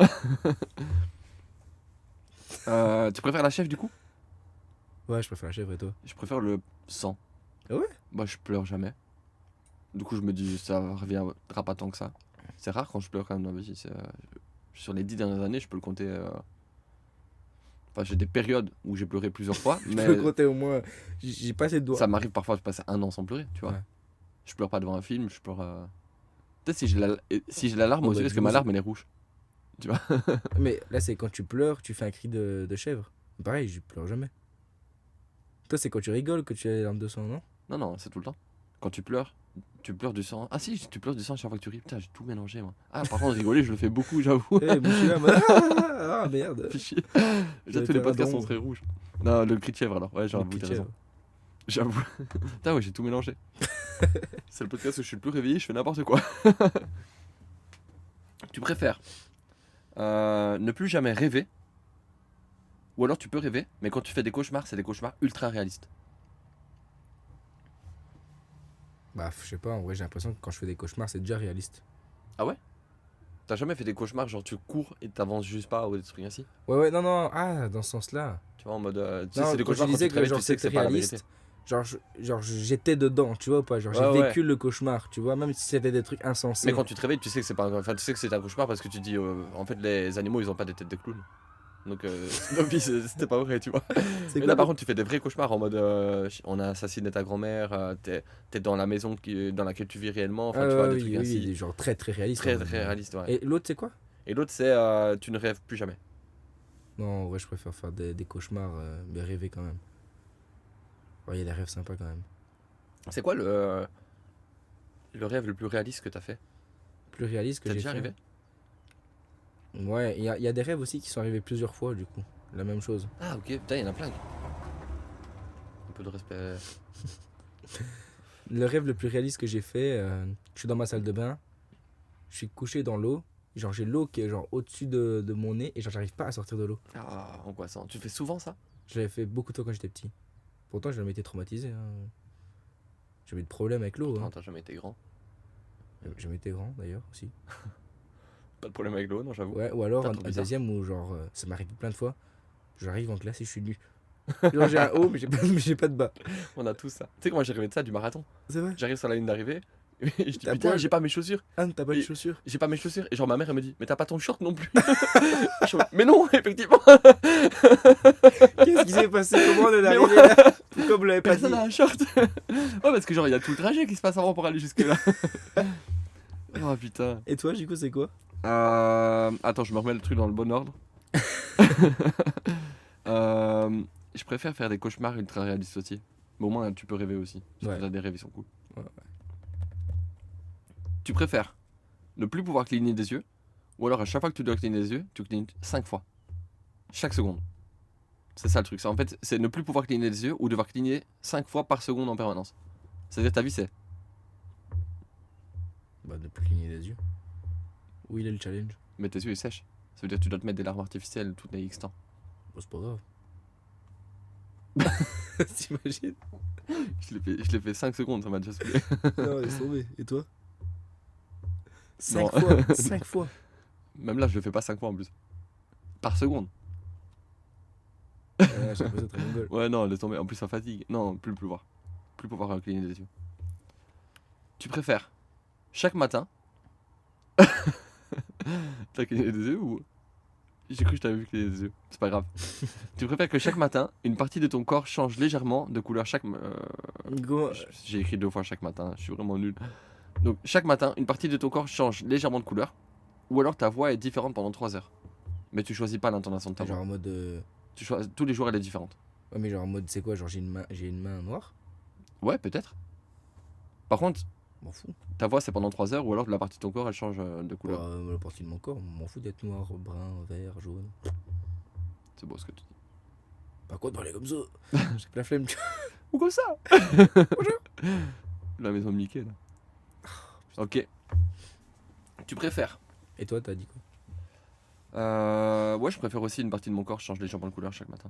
Speaker 1: Tu préfères la chèvre du coup?
Speaker 2: Ouais, je préfère la chèvre et toi?
Speaker 1: Je préfère le sang.
Speaker 2: Ah ouais?
Speaker 1: Bah je pleure jamais. Du coup je me dis ça reviendra pas tant que ça. C'est rare quand je pleure quand même dans ma vie. Sur les 10 dernières années je peux le compter. Enfin j'ai des périodes où j'ai pleuré plusieurs fois.
Speaker 2: Je
Speaker 1: Mais
Speaker 2: peux compter au moins. J'ai pas assez de doigts.
Speaker 1: ça m'arrive parfois de passer un an sans pleurer, tu vois.
Speaker 2: Ouais.
Speaker 1: Je pleure pas devant un film, je pleure... Peut-être si j'ai la larme
Speaker 2: Oh,
Speaker 1: aussi
Speaker 2: bah,
Speaker 1: parce que ma larme elle est rouge. Tu vois.
Speaker 2: Mais là, c'est quand tu pleures, tu fais un cri de chèvre. Pareil, je pleure jamais. Toi, c'est quand tu rigoles que tu as les larmes de sang, non?
Speaker 1: Non, non, c'est tout le temps. Quand tu pleures du sang. Ah si, tu pleures du sang chaque fois que tu ris. Putain, j'ai tout mélangé moi. Ah, par contre, rigoler, je le fais beaucoup, j'avoue.
Speaker 2: Eh, moi, je suis là, moi, ah, merde.
Speaker 1: Fais chier. Déjà,
Speaker 2: J'avais
Speaker 1: tous les
Speaker 2: fait un
Speaker 1: podcasts
Speaker 2: don.
Speaker 1: sont très rouges. Non, le cri de chèvre alors. Ouais,
Speaker 2: Le
Speaker 1: j'avoue,
Speaker 2: cri de
Speaker 1: t'as raison.
Speaker 2: chèvre.
Speaker 1: J'avoue. Putain, ouais, j'ai tout mélangé. C'est le podcast où je suis le plus réveillé, je fais n'importe quoi. Tu préfères ne plus jamais rêver ou alors tu peux rêver, mais quand tu fais des cauchemars, c'est des cauchemars ultra réalistes.
Speaker 2: Bah, je sais pas, en vrai, j'ai l'impression que quand je fais des cauchemars, c'est déjà réaliste.
Speaker 1: Ah ouais? T'as jamais fait des cauchemars, genre tu cours et t'avances juste pas ou des trucs ainsi?
Speaker 2: Ouais, ouais, non, non, ah, dans ce sens-là.
Speaker 1: Tu vois, en mode. Tu sais, c'est
Speaker 2: Non,
Speaker 1: des
Speaker 2: quand je
Speaker 1: cauchemars quand tu
Speaker 2: disais
Speaker 1: te
Speaker 2: que
Speaker 1: réveilles, tu
Speaker 2: genre
Speaker 1: sais que
Speaker 2: c'était
Speaker 1: c'est pas la vérité.
Speaker 2: réaliste, j'étais dedans, tu vois ou pas? Genre j'ai
Speaker 1: Ouais, ouais.
Speaker 2: vécu le cauchemar, tu vois, même si c'était des trucs
Speaker 1: Mais
Speaker 2: insensés.
Speaker 1: quand tu te réveilles, tu sais que c'est pas. Enfin, tu sais que c'est un cauchemar parce que tu te dis. En fait, les animaux, ils ont pas des têtes de clown. Donc, Snoopy, c'était pas vrai, tu vois.
Speaker 2: C'est
Speaker 1: Mais
Speaker 2: quoi
Speaker 1: là, par
Speaker 2: le...
Speaker 1: contre, tu fais des vrais cauchemars en mode. On a assassiné ta grand-mère, t'es dans la maison dans laquelle tu vis réellement,
Speaker 2: Ah
Speaker 1: enfin, tu vois, des
Speaker 2: oui,
Speaker 1: trucs
Speaker 2: oui, oui,
Speaker 1: ainsi.
Speaker 2: des genre très très réalistes en
Speaker 1: Très,
Speaker 2: mode.
Speaker 1: très réaliste, ouais.
Speaker 2: Et l'autre c'est quoi?
Speaker 1: Et l'autre, c'est. Tu ne rêves plus jamais.
Speaker 2: Non, ouais, je préfère faire des cauchemars, mais rêver quand même. Ouais, il y a des rêves sympas quand même.
Speaker 1: C'est quoi le rêve le plus réaliste que t'as fait?
Speaker 2: Plus réaliste que
Speaker 1: T'as
Speaker 2: j'ai
Speaker 1: déjà
Speaker 2: fait.
Speaker 1: arrivé?
Speaker 2: Ouais, il y a des rêves aussi qui sont arrivés plusieurs fois du coup. La même chose.
Speaker 1: Ah, ok, putain, il y en a plein. Un peu de respect.
Speaker 2: Le rêve le plus réaliste que j'ai fait, je suis dans ma salle de bain, je suis couché dans l'eau, genre j'ai l'eau qui est genre au-dessus de mon nez et genre j'arrive pas à sortir de l'eau.
Speaker 1: Ah, angoissant. Tu fais souvent ça?
Speaker 2: Je l'avais fait beaucoup de fois quand j'étais petit. Pourtant j'ai jamais été traumatisé. Hein. J'ai jamais eu de problème avec l'eau.
Speaker 1: Pourtant,
Speaker 2: Hein.
Speaker 1: t'as jamais été grand.
Speaker 2: J'ai jamais été grand d'ailleurs aussi.
Speaker 1: Pas de problème avec l'eau, non, j'avoue.
Speaker 2: Ouais, ou alors
Speaker 1: Putain, trop
Speaker 2: un
Speaker 1: bizarre.
Speaker 2: deuxième où genre ça m'arrive plein de fois. J'arrive en classe et je suis nu. Genre j'ai un haut mais mais j'ai pas de bas.
Speaker 1: On a tous ça. Tu sais comment j'ai rêvé de ça, du marathon?
Speaker 2: C'est vrai.
Speaker 1: J'arrive sur la ligne d'arrivée, et je dis
Speaker 2: T'as
Speaker 1: putain,
Speaker 2: poil.
Speaker 1: j'ai pas mes chaussures.
Speaker 2: Ah, t'as pas les
Speaker 1: Et
Speaker 2: chaussures.
Speaker 1: j'ai pas mes chaussures. Et genre, ma mère, elle me dit, mais t'as pas ton short non plus. Je suis en mode, mais non, effectivement.
Speaker 2: Qu'est-ce qui s'est passé? Comment on est
Speaker 1: Mais
Speaker 2: arrivé
Speaker 1: ouais,
Speaker 2: là? Pourquoi vous l'avez pas dit?
Speaker 1: personne a un short. Ouais, parce que genre, il y a tout le trajet qui se passe avant pour aller jusque-là. Oh putain.
Speaker 2: Et toi, du coup, c'est quoi?
Speaker 1: Attends, je me remets le truc dans le bon ordre. Je préfère faire des cauchemars ultra réalistes aussi. Mais au moins, tu peux rêver aussi. Parce
Speaker 2: Ouais.
Speaker 1: que t'as des rêves, ils sont cool.
Speaker 2: Ouais.
Speaker 1: Tu préfères ne plus pouvoir cligner des yeux, ou alors à chaque fois que tu dois cligner des yeux, tu clignes 5 fois. Chaque seconde. C'est ça le truc. En fait, c'est ne plus pouvoir cligner des yeux ou devoir cligner 5 fois par seconde en permanence. C'est-à-dire ta vie, c'est.
Speaker 2: Bah, ne plus cligner des yeux. Où il est le challenge?
Speaker 1: Mais tes yeux, ils sèchent. Ça veut dire que tu dois te mettre des larmes artificielles toutes les X temps.
Speaker 2: Bah, c'est pas grave. T'imagines?
Speaker 1: Je l'ai fait 5 secondes, ça m'a déjà saoulé.
Speaker 2: Non, laisse tomber. Et toi?
Speaker 1: Non.
Speaker 2: 5 fois. 5 fois.
Speaker 1: Même là, je le fais pas 5 fois en plus. Par seconde.
Speaker 2: Ouais, j'ai l'impression d'être un mongol.
Speaker 1: Ouais, non, laisse tomber. En plus, ça fatigue. Non, plus pouvoir. Plus pouvoir cligner des yeux. Tu préfères chaque matin. T'as cligné des yeux ou. J'ai cru que je t'avais vu cligner des yeux. C'est pas grave. Tu préfères que chaque matin, une partie de ton corps change légèrement de couleur chaque. J'ai écrit 2 fois chaque matin, je suis vraiment nul. Donc, chaque matin, une partie de ton corps change légèrement de couleur. Ou alors ta voix est différente pendant 3 heures. Mais tu choisis pas l'intonation de ta voix.
Speaker 2: Genre en mode.
Speaker 1: Tous les jours, elle est différente.
Speaker 2: Ouais, mais genre en mode, c'est quoi? Genre j'ai une main noire?
Speaker 1: Ouais, peut-être. Par contre,
Speaker 2: M'en fous.
Speaker 1: ta voix c'est pendant 3 heures ou alors la partie de ton corps elle change de couleur.
Speaker 2: Bah, la partie de mon corps, m'en fous d'être noir, brun, vert, jaune.
Speaker 1: C'est beau ce que tu dis.
Speaker 2: Pas quoi de parler comme ça? J'ai plein flemme.
Speaker 1: Ou comme ça. La maison de Mickey là. Ok. Tu préfères
Speaker 2: Et toi, t'as dit quoi?
Speaker 1: Ouais, je préfère aussi une partie de mon corps change légèrement de couleur chaque matin.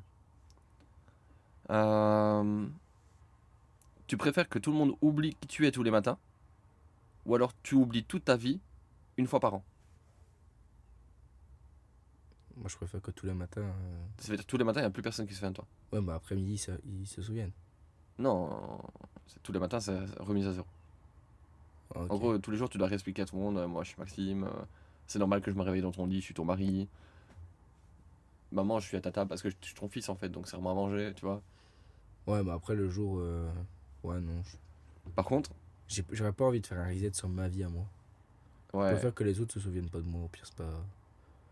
Speaker 1: Tu préfères que tout le monde oublie qui tu es tous les matins ou alors tu oublies toute ta vie une fois par an.
Speaker 2: Moi, je préfère que tous les matins.
Speaker 1: Ça veut dire que tous les matins il n'y a plus personne qui se souvient de toi.
Speaker 2: Ouais, bah après-midi, ils se souviennent.
Speaker 1: Non, tous les matins c'est remise à zéro.
Speaker 2: Ah, ok.
Speaker 1: En gros, tous les jours, tu dois réexpliquer à tout le monde. Moi, je suis Maxime. C'est normal que je me réveille dans ton lit. Je suis ton mari. Maman, je suis à ta table parce que je suis ton fils en fait. Donc, c'est vraiment à manger, tu vois.
Speaker 2: Ouais, bah après le jour. Ouais, non.
Speaker 1: Par contre,
Speaker 2: J'aurais pas envie de faire un reset sur ma vie à moi. Je
Speaker 1: ouais.
Speaker 2: préfère que les autres se souviennent pas de moi. Au pire, c'est pas.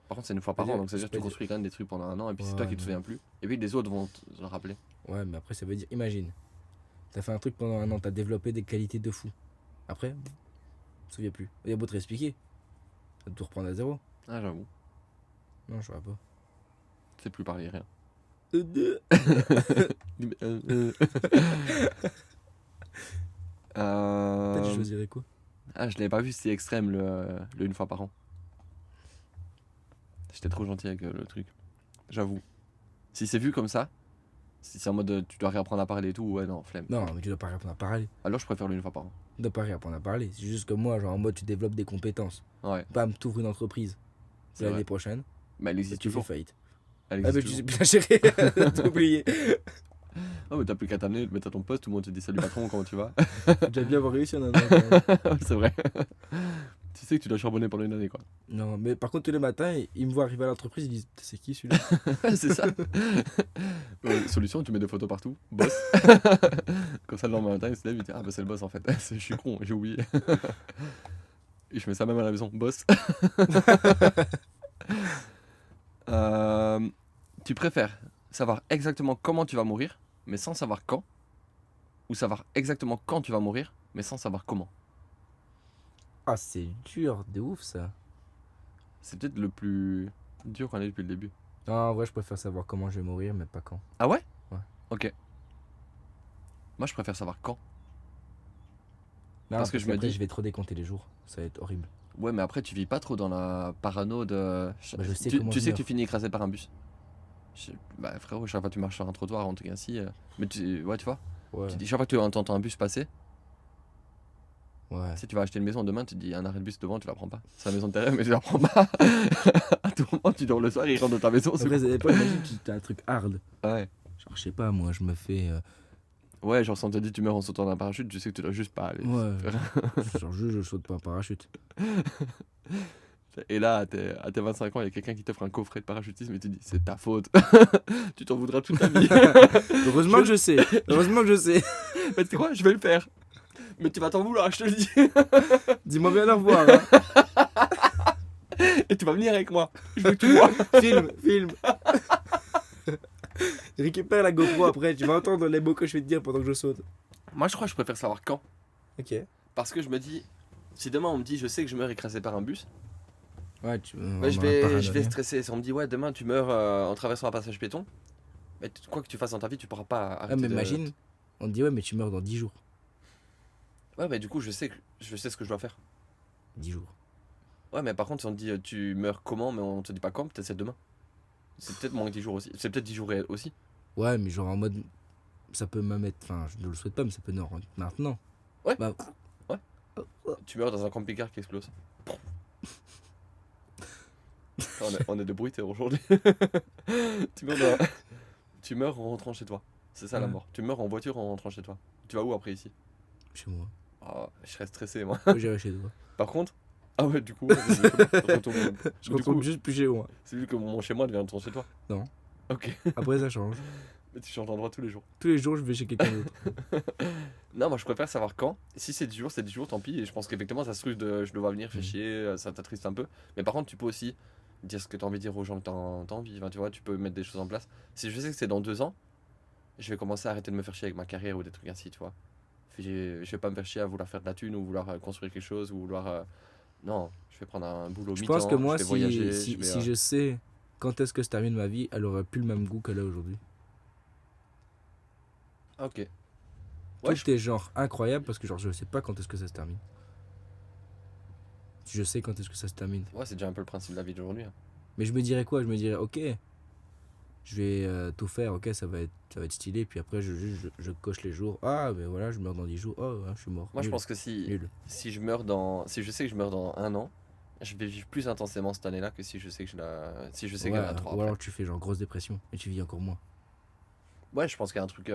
Speaker 1: Par contre, c'est une fois par
Speaker 2: C'est-à-dire-
Speaker 1: an. Donc, ça veut dire que tu
Speaker 2: c'est-à-dire-
Speaker 1: construis quand même des trucs pendant un an. Et puis, c'est
Speaker 2: Ouais,
Speaker 1: toi qui te
Speaker 2: non.
Speaker 1: souviens plus. Et puis, les autres vont te le rappeler.
Speaker 2: Ouais, mais après, ça veut dire. Imagine. T'as fait un truc pendant un an, t'as développé des qualités de fou. Après, tu te souviens plus. Il y a beau te réexpliquer. Ça va tout reprendre à zéro.
Speaker 1: Ah, j'avoue.
Speaker 2: Non, je saurais pas.
Speaker 1: Tu sais plus parler, rien.
Speaker 2: Peut-être je choisirais quoi?
Speaker 1: Ah, je l'avais pas vu si extrême le une fois par an. J'étais trop gentil avec le truc. J'avoue. Si c'est vu comme ça, Si c'est en mode tu dois réapprendre à parler et tout, ouais, non, flemme.
Speaker 2: Non, mais tu dois pas réapprendre à parler.
Speaker 1: Alors je préfère le une fois par an.
Speaker 2: Tu dois pas réapprendre à parler. C'est juste que moi, genre en mode tu développes des compétences.
Speaker 1: Ouais,
Speaker 2: Bam, t'ouvres une entreprise.
Speaker 1: c'est
Speaker 2: L'année
Speaker 1: vrai.
Speaker 2: prochaine,
Speaker 1: Mais elle
Speaker 2: et
Speaker 1: existe
Speaker 2: tu fais
Speaker 1: toujours.
Speaker 2: faillite.
Speaker 1: Elle
Speaker 2: Ah,
Speaker 1: existe
Speaker 2: bah tu sais
Speaker 1: toujours.
Speaker 2: bien gérer. T'as oublié.
Speaker 1: Ah, mais t'as plus qu'à t'amener, le mettre à ton poste, tout le monde te dit salut patron, comment tu vas?
Speaker 2: Faut déjà bien avoir réussi en un an. Quand même.
Speaker 1: Ouais, c'est vrai. Tu sais que tu dois charbonner pendant une année, quoi.
Speaker 2: Non, mais par contre, tous les matins, ils me voient arriver à l'entreprise, ils disent c'est qui celui-là?
Speaker 1: C'est ça. Solution, tu mets des photos partout. Boss. Comme ça, le lendemain matin, il se lève, il dit ah bah c'est le boss en fait. Je suis con, j'ai oublié. Et je mets ça même à la maison. Boss. Euh, tu préfères savoir exactement comment tu vas mourir, mais sans savoir quand, ou savoir exactement quand tu vas mourir, mais sans savoir comment?
Speaker 2: Ah, c'est dur, de ouf ça.
Speaker 1: C'est peut-être le plus dur qu'on ait depuis le début.
Speaker 2: Non, en vrai, je préfère savoir comment je vais mourir, mais pas quand.
Speaker 1: Ah ouais?
Speaker 2: Ouais.
Speaker 1: Ok. Moi, je préfère savoir quand.
Speaker 2: Non,
Speaker 1: Parce que je me
Speaker 2: qu'après,
Speaker 1: dis-
Speaker 2: je vais trop décompter les jours. Ça va être horrible.
Speaker 1: Ouais, mais après, tu vis pas trop dans la parano de.
Speaker 2: Bah, je sais
Speaker 1: tu
Speaker 2: comment
Speaker 1: tu
Speaker 2: je
Speaker 1: sais que tu
Speaker 2: meurs.
Speaker 1: finis écrasé par un bus. Bah, frérot, chaque fois que tu marches sur un trottoir, en tout cas, si. Mais ouais, tu vois,
Speaker 2: Ouais,
Speaker 1: tu dis, chaque fois que tu entends un bus passer,
Speaker 2: ouais.
Speaker 1: si tu vas acheter une maison demain, tu te dis, un arrêt de bus devant, tu la prends pas. C'est la maison de tes rêves, mais tu la prends pas. À tout moment, tu dors le soir, il rentre dans ta maison.
Speaker 2: Après, ça dépend, imagine, tu as un truc hard.
Speaker 1: Ouais.
Speaker 2: Genre, je sais pas, moi, je me fais.
Speaker 1: Ouais, genre, si on te dit, tu meurs en sautant d'un parachute, tu sais que tu dois juste pas aller.
Speaker 2: Ouais. Genre, je saute pas en parachute.
Speaker 1: Et là, à tes 25 ans, il y a quelqu'un qui t'offre un coffret de parachutisme et tu dis, c'est ta faute. Tu t'en voudras toute ta vie.
Speaker 2: Heureusement que je sais. Heureusement que je sais.
Speaker 1: Mais tu sais quoi, je vais le faire. Mais tu vas t'en vouloir, je te le dis.
Speaker 2: Dis-moi bien au revoir. Hein.
Speaker 1: Et tu vas venir avec moi. Je veux que tu vois.
Speaker 2: Filme. Récupère la GoPro après, tu vas entendre les mots que je vais te dire pendant que je saute.
Speaker 1: Moi, je crois que je préfère savoir quand.
Speaker 2: Ok.
Speaker 1: Parce que je me dis, si demain on me dit, je sais que je meurs écrasé par un bus,
Speaker 2: Ouais, tu
Speaker 1: bah, je vais stresser. Si on me dit, ouais, demain tu meurs en traversant un passage piéton, mais quoi que tu fasses dans ta vie, tu pourras pas
Speaker 2: Ah,
Speaker 1: arrêter
Speaker 2: mais
Speaker 1: de.
Speaker 2: imagine, on te dit, ouais, mais tu meurs dans 10 jours.
Speaker 1: Ouais, bah du coup, je sais ce que je dois faire.
Speaker 2: 10 jours.
Speaker 1: Ouais, mais par contre, si on te dit, tu meurs comment, mais on te dit pas quand, peut-être c'est demain. C'est peut-être moins que 10 jours aussi. C'est peut-être 10 jours réels aussi.
Speaker 2: Ouais, mais genre en mode. Ça peut même être. Enfin, je ne le souhaite pas, mais ça peut être maintenant.
Speaker 1: Ouais.
Speaker 2: Bah,
Speaker 1: Tu meurs dans un camping-car qui explose. On est de bruiteurs aujourd'hui. tu, meurs tu meurs en rentrant chez toi. C'est ça la
Speaker 2: Ouais.
Speaker 1: mort. Tu meurs en voiture en rentrant chez toi. Tu vas où après ici?
Speaker 2: chez moi.
Speaker 1: Ah, je serais stressé moi.
Speaker 2: Moi, j'irai chez toi.
Speaker 1: Par contre, ah ouais, du coup, ouais, retourne.
Speaker 2: Je
Speaker 1: Du
Speaker 2: retourne
Speaker 1: coup,
Speaker 2: juste plus chez moi.
Speaker 1: c'est vu que mon chez moi devient ton chez toi.
Speaker 2: Non.
Speaker 1: Ok,
Speaker 2: Après, ça change.
Speaker 1: mais tu changes d'endroit tous les jours.
Speaker 2: Tous les jours, je vais chez quelqu'un d'autre.
Speaker 1: Non, moi je préfère savoir quand. Si c'est 10 jours, c'est 10 jours, tant pis. Et je pense qu'effectivement, ça se truc de je dois venir, fait
Speaker 2: Mhm.
Speaker 1: chier, ça t'attriste un peu. Mais par contre, tu peux aussi dire ce que t'as envie de dire aux gens que t'as envie. Enfin, tu vois, tu peux mettre des choses en place. Si je sais que c'est dans 2 ans, je vais commencer à arrêter de me faire chier avec ma carrière ou des trucs ainsi, tu vois. Je vais pas me faire chier à vouloir faire de la thune ou vouloir construire quelque chose ou vouloir. Non, je vais prendre un boulot
Speaker 2: Je
Speaker 1: mi-temps,
Speaker 2: pense que moi,
Speaker 1: je vais voyager.
Speaker 2: si,
Speaker 1: je vais,
Speaker 2: si je sais quand est-ce que se termine ma vie, elle aurait plus le même goût qu'elle a aujourd'hui.
Speaker 1: Ah, ok.
Speaker 2: Tout
Speaker 1: je-
Speaker 2: est genre incroyable parce que genre je sais pas quand est-ce que ça se termine. Si je sais quand est-ce que ça se termine.
Speaker 1: Ouais, c'est déjà un peu le principe de la vie d'aujourd'hui. Hein.
Speaker 2: Mais je me dirais quoi? Je me dirais ok, je vais tout faire, ok, ça va être stylé. Puis après je coche les jours. Ah ben voilà, je meurs dans 10 jours. Oh ouais, je suis mort.
Speaker 1: Moi, je
Speaker 2: Nul.
Speaker 1: pense que si
Speaker 2: Nul.
Speaker 1: si je sais que je meurs dans 1 an, je vais vivre plus intensément cette année-là que si je sais que si je sais qu'il y en a
Speaker 2: Ouais,
Speaker 1: 3
Speaker 2: ou
Speaker 1: après.
Speaker 2: alors tu fais genre grosse dépression et tu vis encore moins.
Speaker 1: Ouais, je pense qu'il y a un truc.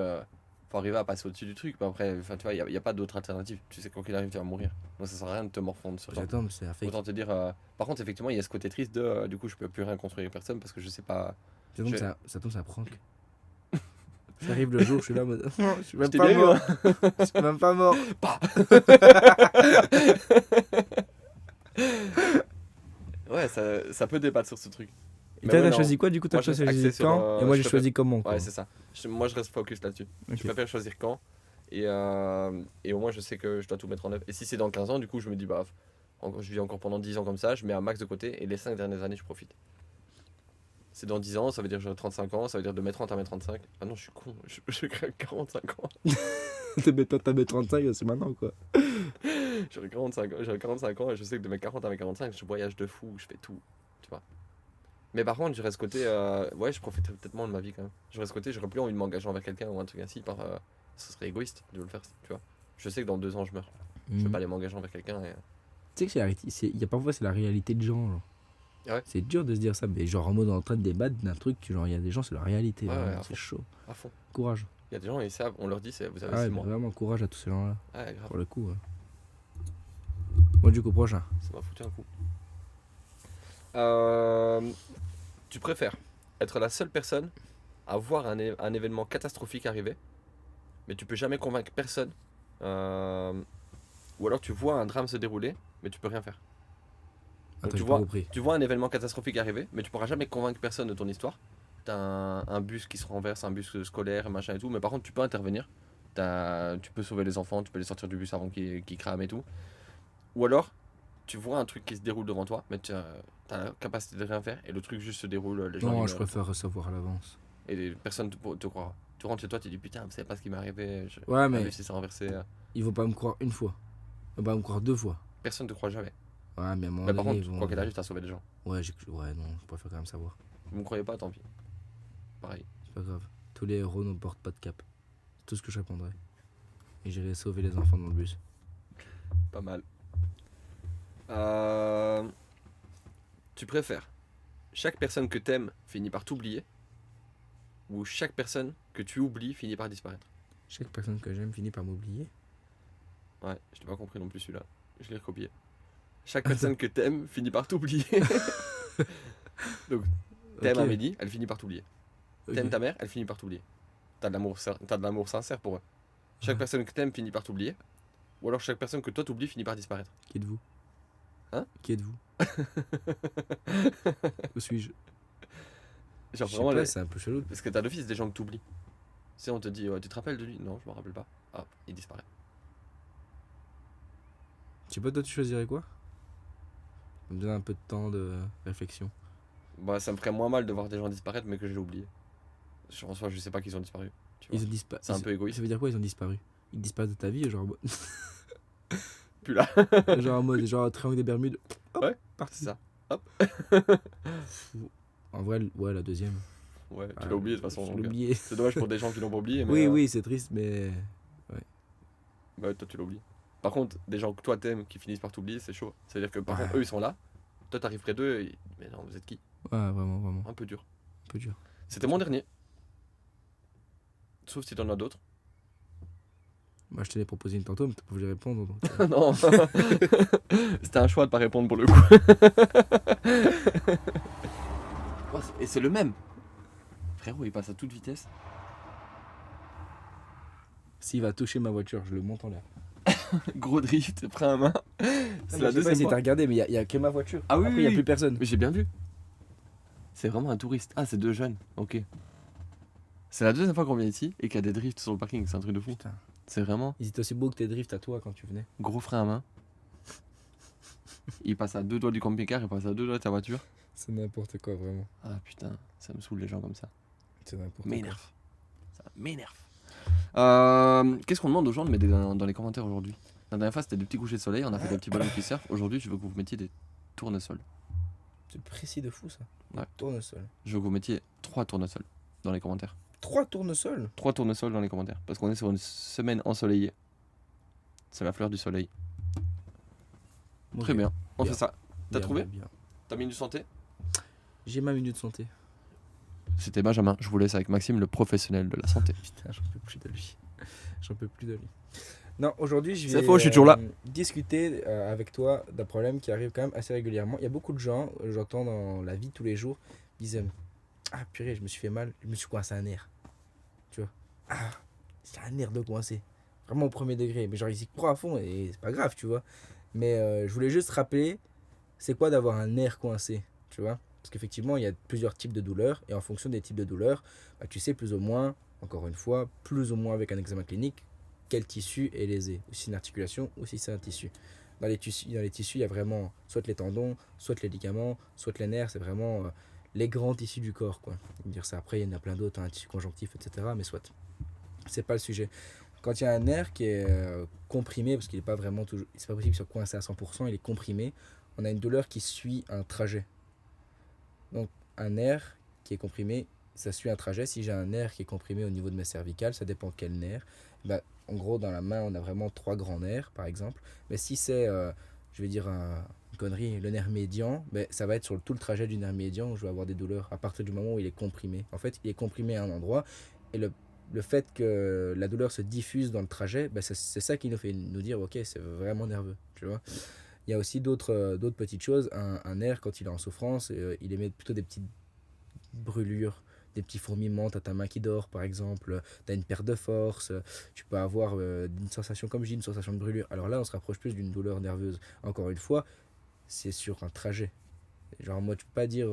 Speaker 1: Faut arriver à passer au-dessus du truc. Mais après, enfin, tu vois, il y a pas d'autre alternative. Tu sais, quoi qu'il arrive, tu vas mourir. Donc ça sert à rien de te morfondre sur toi.
Speaker 2: J'attends, mais c'est un fake.
Speaker 1: Autant te dire. Par contre, effectivement, il y a ce côté triste de. Du coup, je peux plus rien construire avec personne parce que je sais pas.
Speaker 2: Ça tombe,
Speaker 1: je-
Speaker 2: ça tombe, c'est un prank. Ça arrive le jour, je suis là en mode. Je suis même
Speaker 1: t'ai
Speaker 2: pas
Speaker 1: bien eu,
Speaker 2: mort.
Speaker 1: hein.
Speaker 2: Je suis même pas mort.
Speaker 1: Ouais, ça peut débattre sur ce truc.
Speaker 2: Et
Speaker 1: Mais
Speaker 2: toi,
Speaker 1: ouais,
Speaker 2: t'as
Speaker 1: non.
Speaker 2: choisi quoi du coup? T'as
Speaker 1: Moi, je reste
Speaker 2: choisi
Speaker 1: axé sur,
Speaker 2: quand? Et moi,
Speaker 1: je
Speaker 2: j'ai choisi comment quoi.
Speaker 1: Ouais, c'est ça. Moi, je reste focus là-dessus.
Speaker 2: Ok.
Speaker 1: Je préfère choisir quand. Et au moins, je sais que je dois tout mettre en œuvre. Et si c'est dans 15 ans, du coup, je me dis, bah, je vis encore pendant 10 ans comme ça, je mets un max de côté. Et les 5 dernières années, je profite. C'est dans 10 ans, ça veut dire que j'aurai 35 ans, ça veut dire de mes 30 à mes 35. Ah non, je suis con, je crée 45 ans.
Speaker 2: T'as mes 35, c'est maintenant quoi.
Speaker 1: J'aurai 45 ans et je sais que de mes 40 à mes 45, je voyage de fou, je fais tout. Tu vois. Mais par contre, j'aurais ce côté. Ouais, je profiterais peut-être moins de ma vie quand même. J'aurais ce côté, j'aurais plus envie de m'engager envers quelqu'un ou un truc ainsi. Ce serait égoïste de le faire, tu vois. Je sais que dans 2 ans, je meurs. Je vais pas aller m'engager envers quelqu'un. Et...
Speaker 2: Tu sais que il y a parfois c'est la réalité de gens. Genre.
Speaker 1: Ah ouais.
Speaker 2: C'est dur de se dire ça, mais genre en mode en train de débattre d'un truc, genre il y a des gens, c'est la réalité.
Speaker 1: Ouais,
Speaker 2: Vraiment,
Speaker 1: à
Speaker 2: c'est
Speaker 1: fond.
Speaker 2: chaud.
Speaker 1: À fond.
Speaker 2: Courage.
Speaker 1: Il y a des gens, ils savent, on leur dit, vous avez
Speaker 2: Ah ouais,
Speaker 1: 6
Speaker 2: mais
Speaker 1: mois.
Speaker 2: vraiment courage à tous ces gens-là.
Speaker 1: Ouais, grave.
Speaker 2: Pour le coup. Ouais. Moi, du coup, prochain.
Speaker 1: Ça m'a foutu un coup. Tu préfères être la seule personne à voir un événement catastrophique arriver, mais tu peux jamais convaincre personne. Ou alors tu vois un drame se dérouler, mais tu peux rien faire. Donc
Speaker 2: Attends, j'ai pas compris.
Speaker 1: tu vois un événement catastrophique arriver, mais tu pourras jamais convaincre personne de ton histoire. T'as un bus qui se renverse, un bus scolaire, machin et tout, mais par contre tu peux intervenir. Tu peux sauver les enfants, tu peux les sortir du bus avant qu'ils crament et tout. Ou alors, tu vois un truc qui se déroule devant toi, mais tu as la capacité de rien faire, et le truc juste se déroule, les gens
Speaker 2: Non,
Speaker 1: ils
Speaker 2: je
Speaker 1: meurent,
Speaker 2: préfère recevoir à l'avance.
Speaker 1: et personne te croira. Tu rentres chez toi, tu dis putain, vous savez pas ce qui m'est arrivé,
Speaker 2: Ouais,
Speaker 1: le
Speaker 2: mais
Speaker 1: bus s'est renversé.
Speaker 2: ils vont pas me croire une fois. Ils vont pas me croire 2 fois.
Speaker 1: Personne te croit jamais.
Speaker 2: Ouais, mais à un moment
Speaker 1: Mais par
Speaker 2: donné,
Speaker 1: contre,
Speaker 2: ils vont...
Speaker 1: quoi qu'il arrive, t'as sauvé des gens.
Speaker 2: Ouais, ouais, non, je préfère quand même savoir.
Speaker 1: Vous me croyez pas, tant pis. Pareil.
Speaker 2: C'est pas grave. Tous les héros ne portent pas de cap. C'est tout ce que je répondrai. Et j'irai sauver les enfants dans le bus.
Speaker 1: Pas mal. Tu préfères chaque personne que t'aimes finit par t'oublier, ou chaque personne que tu oublies finit par disparaître?
Speaker 2: Chaque personne que j'aime finit par m'oublier.
Speaker 1: Ouais, je l'ai pas compris non plus celui-là. Je l'ai recopié. Chaque personne que t'aimes finit par t'oublier. Donc, t'aimes
Speaker 2: Ok.
Speaker 1: Amélie, elle finit par t'oublier.
Speaker 2: Ok.
Speaker 1: T'aimes ta mère, elle finit par t'oublier. T'as de l'amour sincère pour eux. Chaque
Speaker 2: Ouais.
Speaker 1: personne que t'aimes finit par t'oublier. Ou alors chaque personne que toi t'oublies finit par disparaître.
Speaker 2: Qui êtes-vous?
Speaker 1: Hein?
Speaker 2: Qui êtes-vous? Où suis-je?
Speaker 1: Genre
Speaker 2: Je sais
Speaker 1: vraiment,
Speaker 2: pas, c'est un peu chelou.
Speaker 1: parce que t'as d'office des gens que t'oublies. Si on te dit, ouais, tu te rappelles de lui? Non, je me rappelle pas. Ah, il disparaît.
Speaker 2: Je sais pas, toi tu choisirais quoi? Ça me donne un peu de temps de réflexion.
Speaker 1: Bah, ça me ferait moins mal de voir des gens disparaître, mais que je l'ai oublié. En soi, je sais pas qu'ils ont disparu. Tu vois.
Speaker 2: Ils ont disparu.
Speaker 1: C'est un peu égoïste.
Speaker 2: Ça veut dire quoi, ils ont disparu? Ils disparaissent de ta vie, genre
Speaker 1: Plus là.
Speaker 2: genre en mode genre triangle des Bermudes. Hop,
Speaker 1: Ouais,
Speaker 2: parti.
Speaker 1: c'est ça.
Speaker 2: En vrai, ouais, la deuxième.
Speaker 1: Ouais, tu
Speaker 2: Ah,
Speaker 1: l'as oublié de toute façon.
Speaker 2: Je
Speaker 1: donc,
Speaker 2: l'ai oublié.
Speaker 1: c'est dommage pour des gens qui l'ont pas oublié, mais.
Speaker 2: Oui, oui, c'est triste, mais.
Speaker 1: Bah, toi, tu l'oublies. Par contre, des gens que toi t'aimes qui finissent par t'oublier, c'est chaud. C'est-à-dire que par
Speaker 2: Ouais.
Speaker 1: contre, eux ils sont là. Toi, t'arrives près d'eux. Mais non, vous êtes qui?
Speaker 2: Ouais, vraiment, vraiment.
Speaker 1: Un peu dur.
Speaker 2: Un peu dur.
Speaker 1: C'était mon dernier. Sauf si t'en as d'autres.
Speaker 2: Moi, je t'ai proposé une tantôt, mais t'as pas voulu répondre. Donc,
Speaker 1: Non. C'était un choix de pas répondre pour le coup. Oh, et c'est le même. Frérot, il passe à toute vitesse.
Speaker 2: S'il va toucher ma voiture, je le monte en l'air.
Speaker 1: Gros drift, frein à main. C'est la
Speaker 2: Je sais pas
Speaker 1: deuxième
Speaker 2: si t'as
Speaker 1: fois.
Speaker 2: regardé, mais il y a que ma voiture.
Speaker 1: Ah oui,
Speaker 2: Après,
Speaker 1: oui,
Speaker 2: il y a
Speaker 1: oui.
Speaker 2: plus personne.
Speaker 1: Mais j'ai bien vu. C'est vraiment un touriste. Ah, c'est 2 jeunes. Ok. C'est la deuxième fois qu'on vient ici et qu'il y a des drifts sur le parking. C'est un truc de fou.
Speaker 2: Putain.
Speaker 1: C'est vraiment
Speaker 2: Ils étaient aussi beaux que tes drifts à toi quand tu venais.
Speaker 1: gros frein à main. Il passe à 2 doigts du camping-car, il passe à 2 doigts de ta voiture.
Speaker 2: C'est n'importe quoi, vraiment.
Speaker 1: Ah putain, ça me saoule les gens comme ça.
Speaker 2: C'est n'importe quoi.
Speaker 1: M'énerve. Ça m'énerve. Qu'est-ce qu'on demande aux gens de mettre dans les commentaires aujourd'hui? La dernière fois c'était des petits couchers de soleil, on a fait des petits ballons qui surfent. Aujourd'hui je veux que vous mettiez des tournesols.
Speaker 2: C'est précis de fou, ça.
Speaker 1: Ouais.
Speaker 2: Tournesol.
Speaker 1: Je veux que vous mettiez 3 tournesols dans les commentaires.
Speaker 2: 3 tournesols?
Speaker 1: 3 tournesols dans les commentaires. Parce qu'on est sur une semaine ensoleillée. C'est la fleur du soleil. Très bien, on
Speaker 2: Bien.
Speaker 1: fait ça. T'as trouvé?
Speaker 2: Bien.
Speaker 1: Ta minute santé?
Speaker 2: J'ai ma minute santé.
Speaker 1: C'était Benjamin, je vous laisse avec Maxime, le professionnel de la santé.
Speaker 2: Putain, j'en peux plus de lui. J'en peux plus de lui. Non, aujourd'hui, je
Speaker 1: C'est
Speaker 2: vais
Speaker 1: faux, je suis toujours là.
Speaker 2: discuter avec toi d'un problème qui arrive quand même assez régulièrement. Il y a beaucoup de gens, j'entends dans la vie de tous les jours, disent ah purée, je me suis fait mal, je me suis coincé un nerf. Tu vois? Ah, c'est un nerf de coincé. Vraiment au premier degré. Mais genre, ils y croient à fond et c'est pas grave, tu vois. Mais je voulais juste rappeler, c'est quoi d'avoir un nerf coincé, tu vois? Parce qu'effectivement, il y a plusieurs types de douleurs et en fonction des types de douleurs, bah, tu sais plus ou moins, encore une fois, plus ou moins avec un examen clinique, quel tissu est lésé, ou si c'est une articulation ou si c'est un tissu. Dans les tissus, il y a vraiment soit les tendons, soit les ligaments, soit les nerfs, c'est vraiment les grands tissus du corps, quoi. Dire ça. Après, il y en a plein d'autres, un tissu conjonctif, etc. Mais soit, c'est pas le sujet. Quand il y a un nerf qui est comprimé, parce qu'il n'est pas vraiment toujours, c'est pas possible qu'il soit coincé à 100%, il est comprimé, on a une douleur qui suit un trajet. Donc, un nerf qui est comprimé, ça suit un trajet. Si j'ai un nerf qui est comprimé au niveau de mes cervicales, ça dépend quel nerf. Bah, en gros, dans la main, on a vraiment 3 grands nerfs, par exemple. Mais si c'est, je vais dire une connerie, le nerf médian, ben, ça va être sur tout le trajet du nerf médian où je vais avoir des douleurs à partir du moment où il est comprimé. En fait, il est comprimé à un endroit et le fait que la douleur se diffuse dans le trajet, ben, c'est ça qui nous fait nous dire, ok, c'est vraiment nerveux, tu vois. Il y a aussi d'autres petites choses. Un nerf, quand il est en souffrance, il émet plutôt des petites brûlures, des petits fourmillements. Tu as ta main qui dort, par exemple. Tu as une perte de force. Tu peux avoir une sensation, comme je dis, une sensation de brûlure. Alors là, on se rapproche plus d'une douleur nerveuse. Encore une fois, c'est sur un trajet. Genre, moi, tu peux pas dire,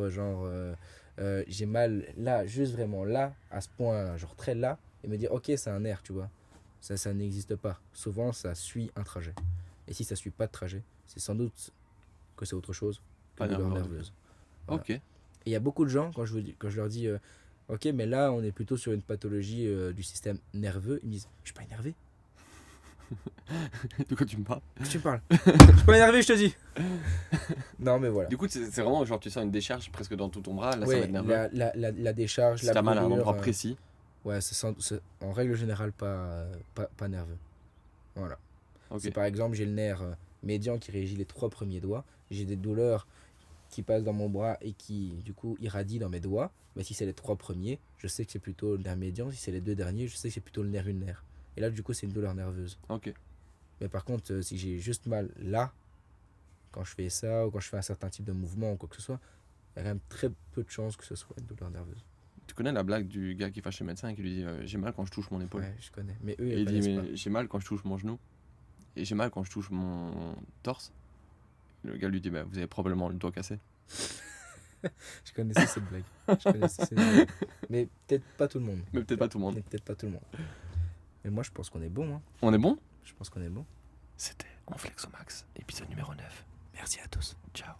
Speaker 2: j'ai mal là, juste vraiment là, à ce point, genre très là, et me dire, ok, c'est un nerf, tu vois. Ça n'existe pas. Souvent, ça suit un trajet. Et si ça suit pas de trajet, c'est sans doute que c'est autre chose
Speaker 1: Pas
Speaker 2: qu'une douleur
Speaker 1: nerveux.
Speaker 2: nerveuse. Voilà.
Speaker 1: Ok.
Speaker 2: Et il y a beaucoup de gens, quand je leur dis, ok, mais là, on est plutôt sur une pathologie du système nerveux, ils me disent, je suis pas énervé.
Speaker 1: De quoi tu me parles?
Speaker 2: Que tu me parles? Je suis pas énervé, je te dis. Non, mais voilà.
Speaker 1: Du coup, c'est vraiment genre tu sens une décharge presque dans tout ton bras, là ça va
Speaker 2: Oui,
Speaker 1: être nerveux.
Speaker 2: la décharge,
Speaker 1: Si
Speaker 2: la
Speaker 1: t'as mal à un
Speaker 2: brûlure,
Speaker 1: endroit précis.
Speaker 2: ouais, c'est en règle générale pas nerveux. Voilà.
Speaker 1: Ok.
Speaker 2: Si par exemple j'ai le nerf médian qui régit les 3 premiers doigts, j'ai des douleurs qui passent dans mon bras et qui du coup irradient dans mes doigts, mais si c'est les 3 premiers, je sais que c'est plutôt le nerf médian. Si c'est les 2 derniers, je sais que c'est plutôt le nerf ulnaire. Et là du coup c'est une douleur nerveuse.
Speaker 1: Ok.
Speaker 2: Mais par contre, si j'ai juste mal là, quand je fais ça ou quand je fais un certain type de mouvement ou quoi que ce soit, il y a quand même très peu de chances que ce soit une douleur nerveuse.
Speaker 1: Tu connais la blague du gars qui va chez le médecin et qui lui dit j'ai mal quand je touche mon épaule.
Speaker 2: Ouais, je connais. Mais eux,
Speaker 1: Et
Speaker 2: ils
Speaker 1: il dit
Speaker 2: connaissent pas.
Speaker 1: mais j'ai mal quand je touche mon genou. Et j'ai mal quand je touche mon torse. Le gars lui dit bah, vous avez probablement le doigt cassé.
Speaker 2: Je connaissais cette blague. Je connaissais cette blague. Mais peut-être pas tout le monde.
Speaker 1: Mais peut-être pas tout le monde.
Speaker 2: Mais peut-être pas tout le monde. Mais moi, je pense qu'on est bon. Hein.
Speaker 1: On est bon?
Speaker 2: Je pense qu'on est bon.
Speaker 1: C'était On Flex au Max, épisode numéro 9.
Speaker 2: Merci à tous.
Speaker 1: Ciao.